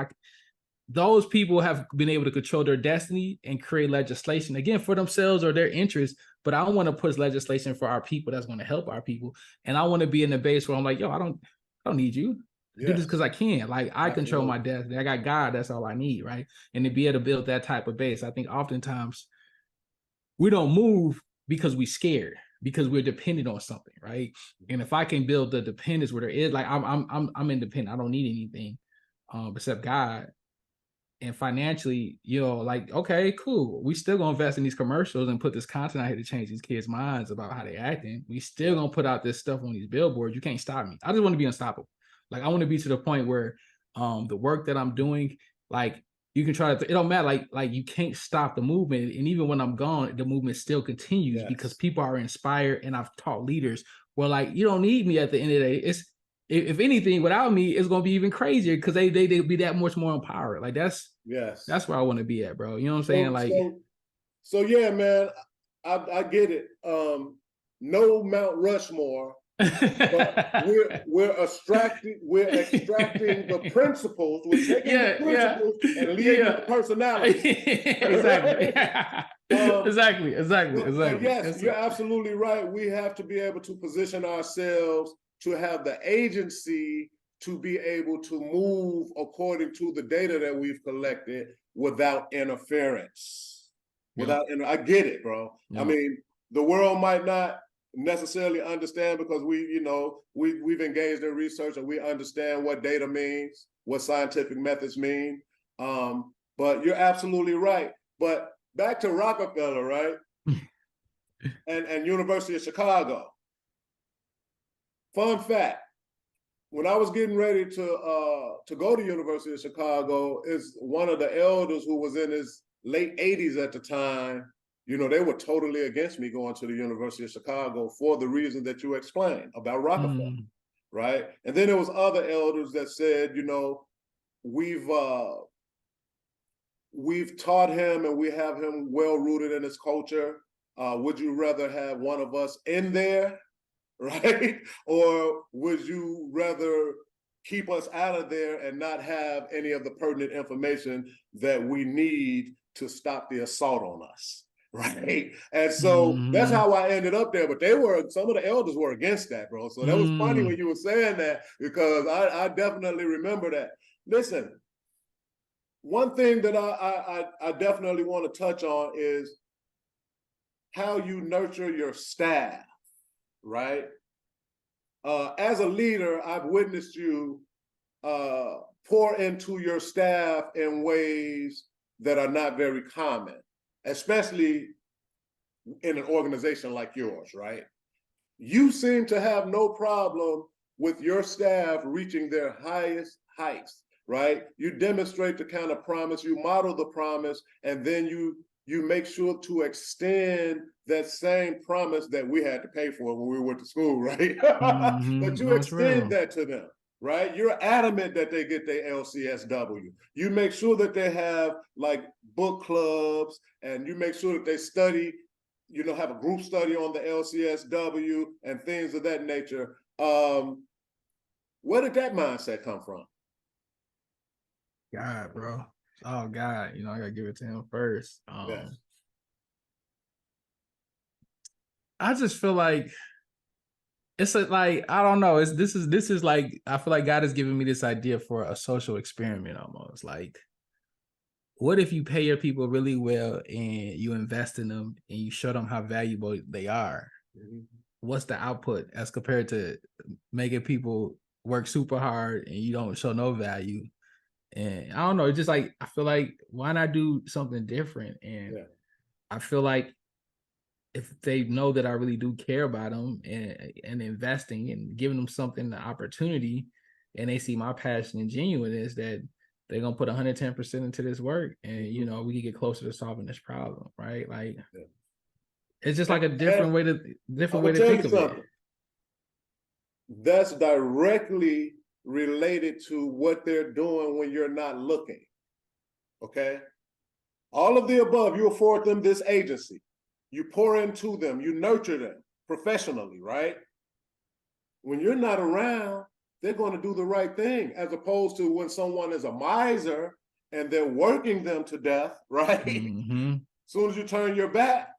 those people have been able to control their destiny and create legislation, again, for themselves or their interests. But I want to push legislation for our people that's going to help our people. And I want to be in a base where I'm like, yo, I don't need you. I do this because I can. Like, I control my destiny. I got God. That's all I need, right? And to be able to build that type of base, I think oftentimes we don't move because we're scared, because we're dependent on something, right? And if I can build the dependence where there is, like, I'm independent. I don't need anything except God. And financially, you know, like, okay, cool. We still gonna invest in these commercials and put this content out here to change these kids' minds about how they acting. We still gonna put out this stuff on these billboards. You can't stop me. I just want to be unstoppable. Like, I want to be to the point where the work that I'm doing, like, you can try to, it don't matter, like you can't stop the movement. And even when I'm gone, the movement still continues because people are inspired. And I've taught leaders, well, like, you don't need me at the end of the day. It's, if anything, without me, it's gonna be even crazier, because they be that much more empowered. Like, that's where I want to be at, bro. You know what I'm saying? Like, so yeah, man, I get it. No Mount Rushmore, but we're extracting the principles. We're taking the principles and leaving the personality. Exactly. But yes, you're absolutely right. We have to be able to position ourselves to have the agency to be able to move according to the data that we've collected without interference. I get it, bro. I mean, the world might not necessarily understand, because we've engaged in research and we understand what data means, what scientific methods mean. But you're absolutely right. But back to Rockefeller, right? and University of Chicago. Fun fact, when I was getting ready to go to University of Chicago, is one of the elders who was in his late 80s at the time. You know, they were totally against me going to the University of Chicago for the reason that you explained about Rockefeller, right? And then there was other elders that said, you know, we've taught him and we have him well rooted in his culture. Would you rather have one of us in there, right? Or would you rather keep us out of there and not have any of the pertinent information that we need to stop the assault on us, right? And so that's how I ended up there. But some of the elders were against that, bro. So that was funny when you were saying that, because I definitely remember that. Listen, one thing that I definitely want to touch on is how you nurture your staff, right? As a leader, I've witnessed you pour into your staff in ways that are not very common, especially in an organization like yours, right? You seem to have no problem with your staff reaching their highest heights, right? You demonstrate the kind of promise, you model the promise, and then you make sure to extend that same promise that we had to pay for when we went to school, right? But you extend that to them, right? You're adamant that they get their LCSW. You make sure that they have like book clubs, and you make sure that they study, you know, have a group study on the LCSW and things of that nature. Where did that mindset come from? God, bro. Oh God, you know, I gotta give it to him first. Yes. I just feel like it's like, I don't know. This is like, I feel like God has given me this idea for a social experiment almost. Like, what if you pay your people really well and you invest in them and you show them how valuable they are? What's the output as compared to making people work super hard and you don't show no value? And I don't know, it's just like, I feel like, why not do something different? And I feel like if they know that I really do care about them and investing and giving them something, the opportunity, and they see my passion and genuineness, that they're gonna put 110% into this work, and you know, we can get closer to solving this problem, right? Like, it's just like a different way to think of it. That's directly related to what they're doing when you're not looking. Okay. All of the above, you afford them this agency. You pour into them, you nurture them professionally, right? When you're not around, they're going to do the right thing, as opposed to when someone is a miser and they're working them to death, right? As soon as you turn your back,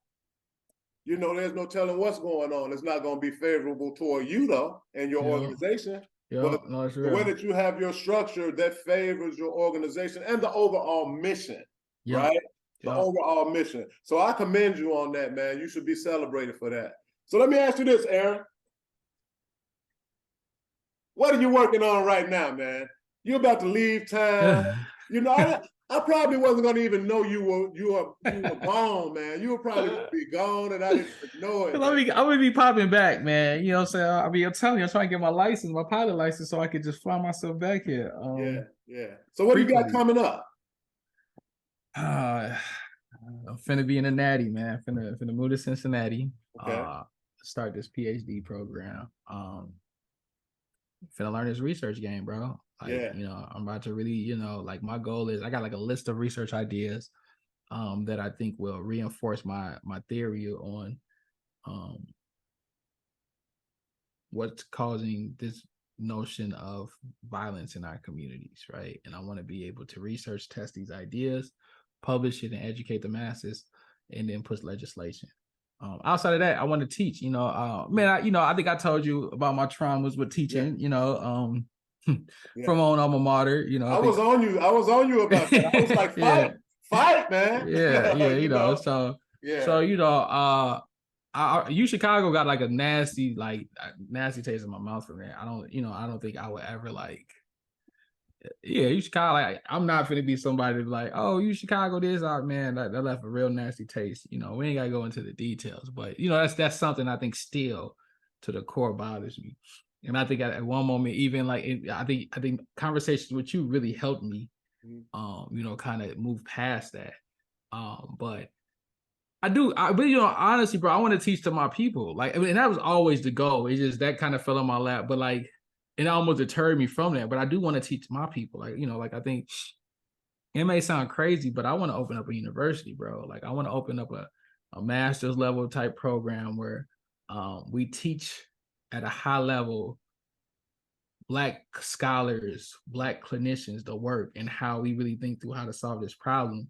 you know, there's no telling what's going on. It's not going to be favorable toward you, though, and your organization. But the way that you have your structure that favors your organization and the overall mission, right? The overall mission. So I commend you on that, man. You should be celebrated for that. So let me ask you this, Aaron. What are you working on right now, man? You're about to leave town. You know, I probably wasn't going to even know you were gone, man. You were probably going to be gone, and I didn't even know it. I'm gonna be popping back, man. You know what I'm saying? I mean, I'm telling you, I'm trying to get my license, my pilot license, so I could just fly myself back here. So what do you got coming up? I'm finna be in a natty, man. Finna move to Cincinnati. Start this PhD program. Finna learn this research game, bro. Like, you know, I'm about to really, you know, like, my goal is, I got like a list of research ideas that I think will reinforce my theory on what's causing this notion of violence in our communities, right? And I want to be able to research, test these ideas, publish it, and educate the masses, and then push legislation. Outside of that, I want to teach. You know, man, I think I told you about my traumas with teaching. You know, from on alma mater. You know, I was on you about that. I was like, fight, man. You know. So you know, U Chicago got like a nasty taste in my mouth from that. I don't think I would ever like. You Chicago, like, I'm not gonna be somebody like, oh, you Chicago this, man, that left a real nasty taste. You know, we ain't gotta go into the details, but you know, that's something I think still to the core bothers me. And I think at one moment, even like I think conversations with you really helped me, kind of move past that. But but honestly, bro, I want to teach to my people. Like, I mean, and that was always the goal. It's just that kind of fell on my lap. But like, it almost deterred me from that. But I do want to teach my people. Like, like I think it may sound crazy, but I want to open up a university, bro. Like, I want to open up a master's level type program where we teach at a high level Black scholars, Black clinicians, the work and how we really think through how to solve this problem,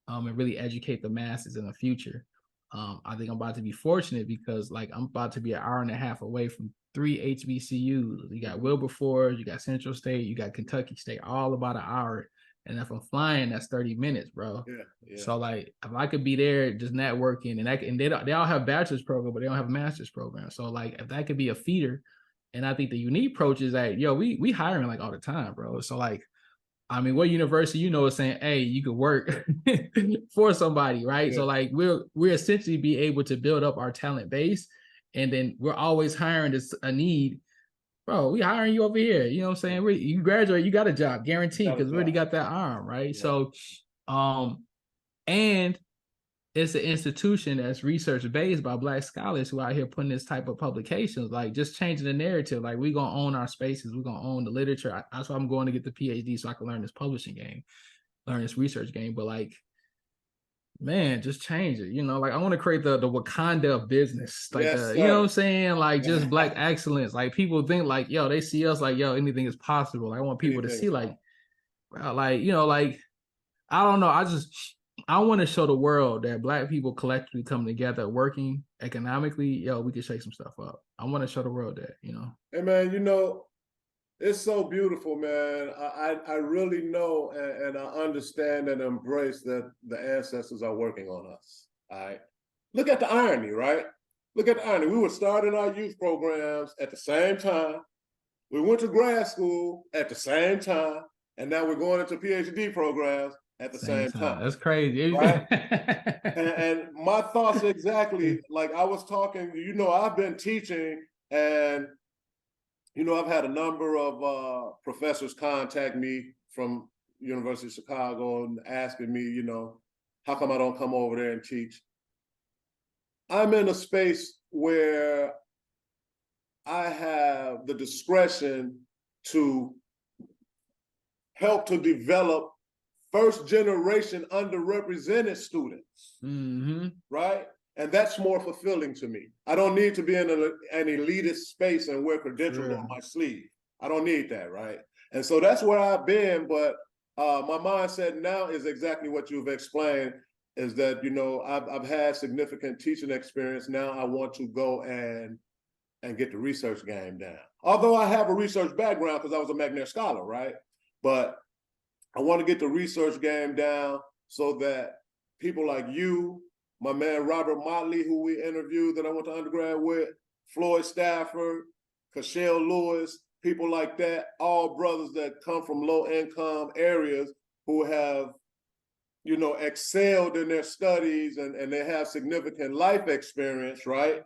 and really educate the masses in the future. I think I'm about to be fortunate because like I'm about to be an hour and a half away from 3 HBCUs. You got Wilberforce, you got Central State, you got Kentucky State, all about an hour. And if I'm flying, that's 30 minutes, bro. Yeah. So like if I could be there just networking and they all have bachelor's program, but they don't have a master's program. So like if that could be a feeder. And I think the unique approach is that, we hiring like all the time, bro. So like, I mean, what university, is saying, hey, you could work for somebody, right? Yeah. So like we're essentially be able to build up our talent base. And then we're always hiring this a need. Bro, we hiring you over here. You know what I'm saying? You graduate, you got a job, guaranteed, because we already got that arm, right? Yeah. So, and it's an institution that's research-based by Black scholars who are out here putting this type of publications, like just changing the narrative. Like we're going to own our spaces. We're going to own the literature. That's why I'm going to get the PhD so I can learn this publishing game, learn this research game. But like, man, just change it. Like I want to create the Wakanda of business. Like, yes, you know what I'm saying? Like just Black excellence. Like people think like, they see us like, anything is possible. Like, I want people to see like, bro, like, like, I don't know. I want to show the world that Black people collectively come together, working economically. We can shake some stuff up. I want to show the world that, Hey man, it's so beautiful, man. I really know and I understand and embrace that the ancestors are working on us. All right. Look at the irony, right? Look at the irony. We were starting our youth programs at the same time. We went to grad school at the same time. And now we're going into PhD programs at the same time. That's crazy. Right? and my thoughts exactly, like I was talking, I've been teaching and, I've had a number of professors contact me from University of Chicago and asking me, how come I don't come over there and teach? I'm in a space where I have the discretion to help to develop first generation underrepresented students, right? And that's more fulfilling to me. I don't need to be in an elitist space and wear credentials on my sleeve. I don't need that, right? And so that's where I've been, but my mindset now is exactly what you've explained, is that, I've had significant teaching experience. Now I want to go and get the research game down. Although I have a research background because I was a McNair scholar, right? But I want to get the research game down so that people like you, my man Robert Motley, who we interviewed that I went to undergrad with, Floyd Stafford, Cashel Lewis, people like that, all brothers that come from low-income areas who have, excelled in their studies and they have significant life experience, right?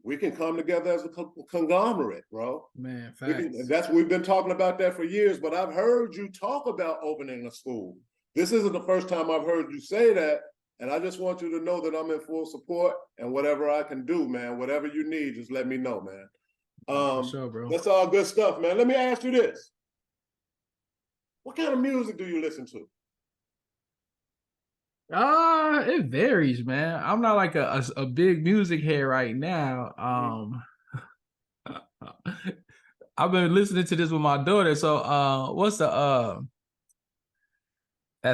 We can come together as a conglomerate, bro. Man, facts. We've been talking about that for years, but I've heard you talk about opening a school. This isn't the first time I've heard you say that, and I just want you to know that I'm in full support, and whatever I can do, man, whatever you need, just let me know, man. For sure, bro. That's all good stuff, man. Let me ask you this. What kind of music do you listen to? It varies, man. I'm not like a big music head right now. I've been listening to this with my daughter. So what's that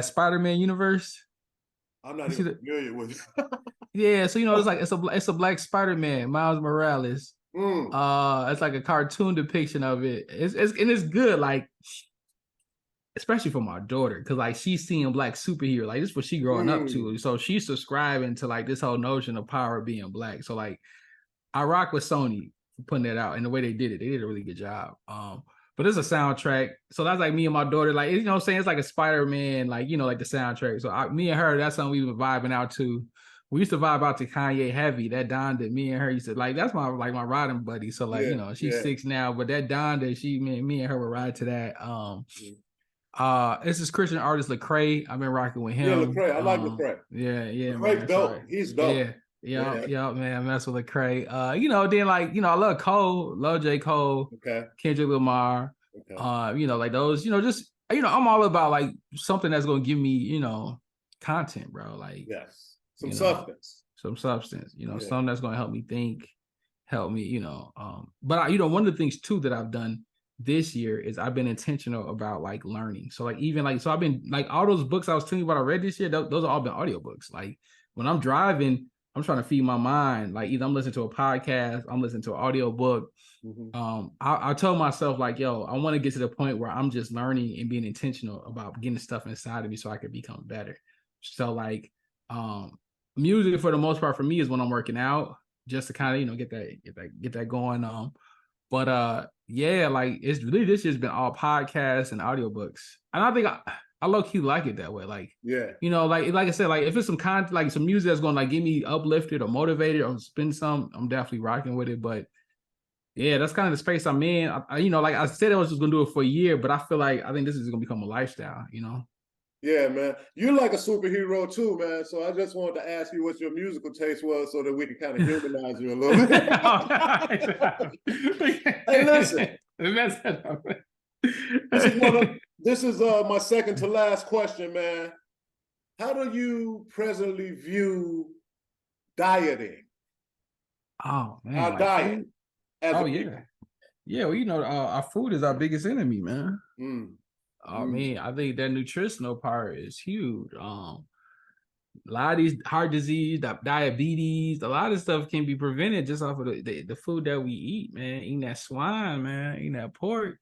Spider-Man universe? I'm not even familiar with it. Yeah, so it's like it's a Black Spider-Man, Miles Morales. It's like a cartoon depiction of it. It's good, like especially for my daughter, because like she's seeing Black superhero, like this is what she growing up to. So she's subscribing to like this whole notion of power of being Black. So like I rock with Sony for putting that out, and the way they did a really good job. But it's a soundtrack. So that's like me and my daughter, like, what I'm saying? It's like a Spider-Man, like, like the soundtrack. So me and her, that's something we were vibing out to. we used to vibe out to Kanye heavy. That Donda, me and her used to like. That's my riding buddy. So like, you know, she's 6 now, but that Donda, me and her would ride to that. This is Christian artist Lecrae. I've been rocking with him. Yeah, Lecrae. I like Lecrae. Yeah, Lecrae's man. dope. So, He's dope. Yeah, man. I mess with Lecrae. You know, then like, you know, I love Cole, love J. Cole, Kendrick Lamar. You know, like those, you know, just I'm all about like something that's gonna give me, you know, content, bro. Like some substance. You know, something that's gonna help me think, help me, you know. But one of the things too that I've done this year is I've been intentional about like learning. So like even like I've been like all those books I was telling you about I read this year, those have all been audiobooks. Like when I'm driving, I'm trying to feed my mind. Like either I'm listening to a podcast, I'm listening to an audiobook. I told myself like, yo, I want to get to the point where I'm just learning and being intentional about getting stuff inside of me so I can become better. So like music for the most part for me is when I'm working out, just to kind of, you know, get that going. But yeah, like it's really this year's been all podcasts and audiobooks. And I think I low-key like it that way. Like, you know, like I said, like if it's some content, like some music that's gonna like get me uplifted or motivated or spend some, I'm definitely rocking with it. But yeah, that's kind of the space I'm in. You know, like I said, I was just gonna do it for a year, but I feel like I think this is gonna become a lifestyle, you know. Yeah, man. You're like a superhero too, man. So I just wanted to ask you what your musical taste was so that we can kind of humanize you a little bit. Hey, listen. This is my second to last question, man. How do you presently view dieting? Oh man, our diet. Oh yeah, yeah. Well, you know, our food is our biggest enemy, man. I mean, I think that nutritional part is huge. A lot of these heart disease, diabetes, a lot of stuff can be prevented just off of the food that we eat, man. Eating that swine, man, eating that pork.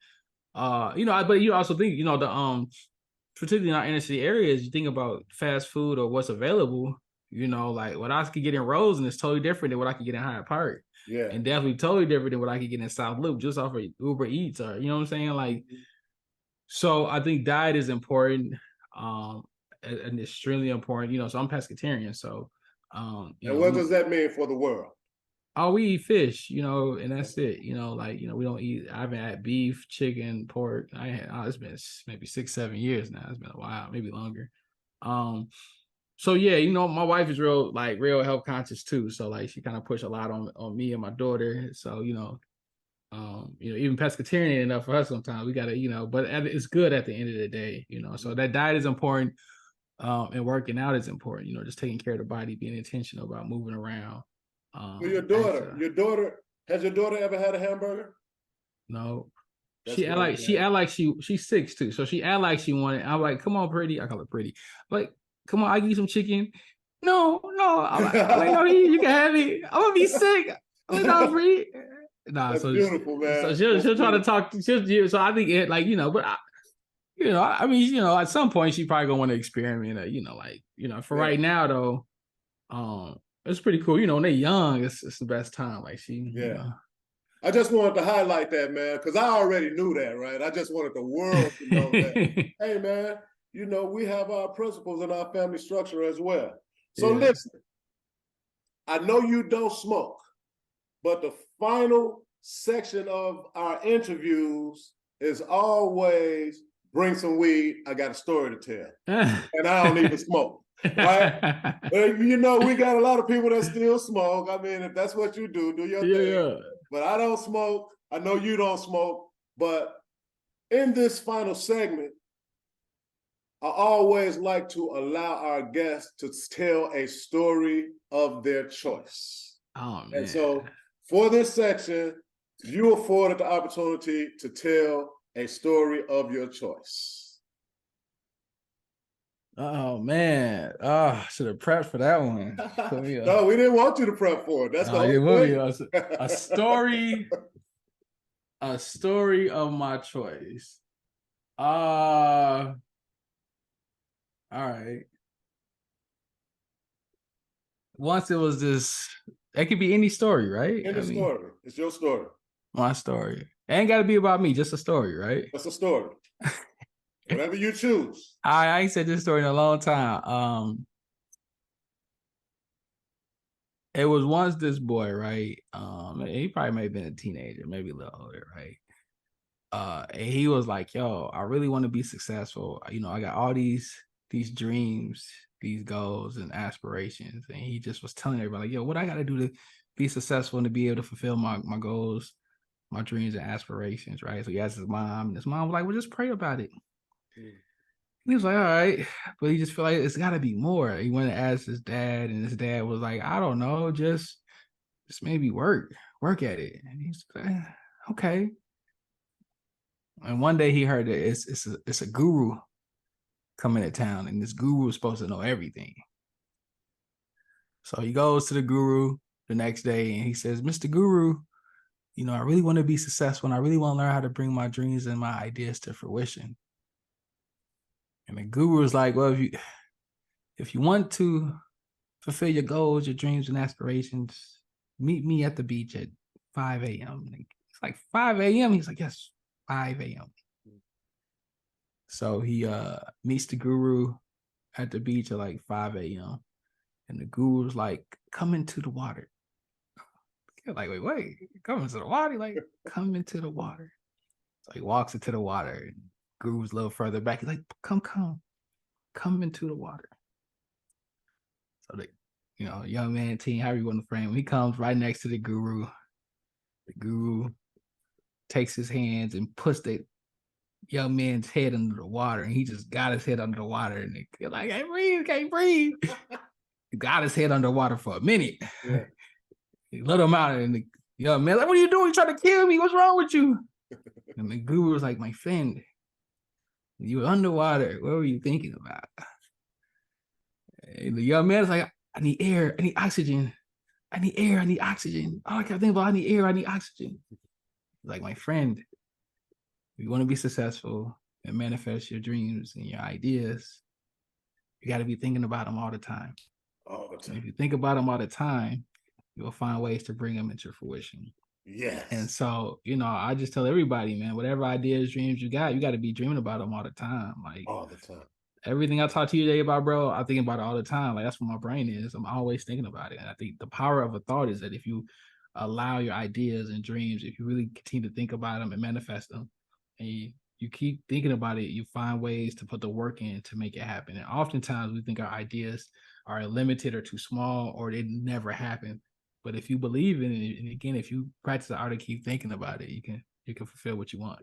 You know, but you also think, you know, particularly in our inner city areas, you think about fast food or what's available, you know, like what I could get in Rosen is totally different than what I could get in Hyde Park. Yeah. And definitely totally different than what I could get in South Loop just off of Uber Eats or, you know what I'm saying? Like, so I think diet is important, and extremely important, you know, so I'm pescatarian. So, and what does that mean for the world? Oh, we eat fish, you know, and that's it. You know, like, you know, we don't eat, I haven't had beef, chicken, pork. It's been maybe 6-7 years now. It's been a while, maybe longer. So yeah, you know, my wife is real health conscious too. So like she kind of pushed a lot on me and my daughter. So, you know, even pescatarian enough for us sometimes. We gotta, you know, but it's good at the end of the day, you know. So that diet is important, and working out is important, you know, just taking care of the body, being intentional about moving around. Well, your daughter, has your daughter ever had a hamburger? No. She's 6 too. So she act like she wanted. I'm like, come on, pretty. I call her pretty. Like, come on, I give you some chicken. No. I'm like, no, you can have it. I'm gonna be sick. I'm like, no, pretty. Nah, that's beautiful, man. So she'll try to talk. So I think it, like, you know, but I mean, you know, at some point she probably gonna want to experiment. You know, like, you know, for right now though, it's pretty cool. You know, when they're young, it's the best time. Like you know. I just wanted to highlight that, man, because I already knew that, right? I just wanted the world to know that. Hey, man, you know, we have our principles in our family structure as well. So listen, I know you don't smoke, but the final section of our interviews is always bring some weed. I got a story to tell, and I don't even smoke. Right? You know, we got a lot of people that still smoke. I mean, if that's what you do your thing. But I don't smoke. I know you don't smoke. But in this final segment, I always like to allow our guests to tell a story of their choice. Oh, man. And so for this section, you afforded the opportunity to tell a story of your choice. Oh man! I should have prepped for that one. No, we didn't want you to prep for it. That's the whole thing. A story of my choice. All right. Once it was this. It could be any story, right? Any story. It's your story. My story. It ain't got to be about me. Just a story, right? That's a story. Whatever you choose. I ain't said this story in a long time. It was once this boy, right? He probably may have been a teenager, maybe a little older, right? And he was like, "Yo, I really want to be successful. You know, I got all these dreams, these goals and aspirations." And he just was telling everybody, like, "Yo, what I got to do to be successful and to be able to fulfill my goals, my dreams and aspirations, right?" So he asked his mom, and his mom was like, "Well, just pray about it." He was like, "All right," but he just felt like it's got to be more. He went and asked his dad, and his dad was like, "I don't know, just maybe work at it." And he's like, "Okay." And one day he heard that it's a guru coming to town, and this guru is supposed to know everything. So he goes to the guru the next day, and he says, "Mr. Guru, you know, I really want to be successful, and I really want to learn how to bring my dreams and my ideas to fruition." And the guru is like, "Well, if you want to fulfill your goals, your dreams, and aspirations, meet me at the beach at 5 a.m." And it's like 5 a.m. He's like, "Yes, 5 a.m." So he meets the guru at the beach at like 5 a.m. And the guru's like, "Come into the water." You're like, wait, come into the water? Like, come into the water. So he walks into the water, and guru's a little further back. He's like, come into the water. So the young man, teen, however you want to frame him, he comes right next to the guru. The guru takes his hands and puts the young man's head under the water, and he just got his head under the water, and they're like, can't breathe. He got his head underwater for a minute. Yeah. He let him out, and the young man like, "What are you doing? You trying to kill me? What's wrong with you?" And the guru was like, "My friend, you were underwater. What were you thinking about?" And the young man is like, "I need air. I need oxygen. I need air. I need oxygen. All I can think about, I need air. I need oxygen." Like, "My friend, if you want to be successful and manifest your dreams and your ideas, you got to be thinking about them all the time. All the time. And if you think about them all the time, you'll find ways to bring them into fruition." Yes. And so, I just tell everybody, man, whatever ideas, dreams you got to be dreaming about them all the time. Like, all the time. Everything I talk to you today about, bro, I think about it all the time. Like, that's what my brain is. I'm always thinking about it. And I think the power of a thought is that if you allow your ideas and dreams, if you really continue to think about them and manifest them, and you keep thinking about it, you find ways to put the work in to make it happen. And oftentimes we think our ideas are limited or too small, or they never happen. But if you believe in it, and again, if you practice the art of keep thinking about it, you can fulfill what you want,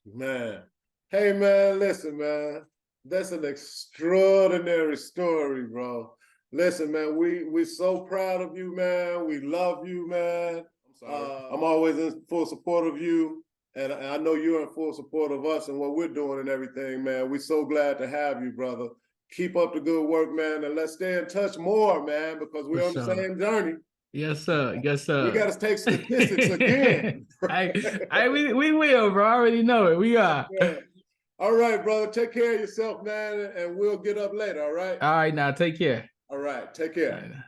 Man. Hey, man, listen, man. That's an extraordinary story, bro. Listen, man, we're so proud of you, man. We love you, man. I'm always in full support of you. And I know you're in full support of us and what we're doing and everything, man. We're so glad to have you, brother. Keep up the good work, man. And let's stay in touch more, man, because we're on the same journey. Yes, sir. Yes, sir. We got to take statistics again. we will, bro. I already know it. We are. Yeah. All right, brother. Take care of yourself, man, and we'll get up later, all right? All right, now. Take care. All right. Take care.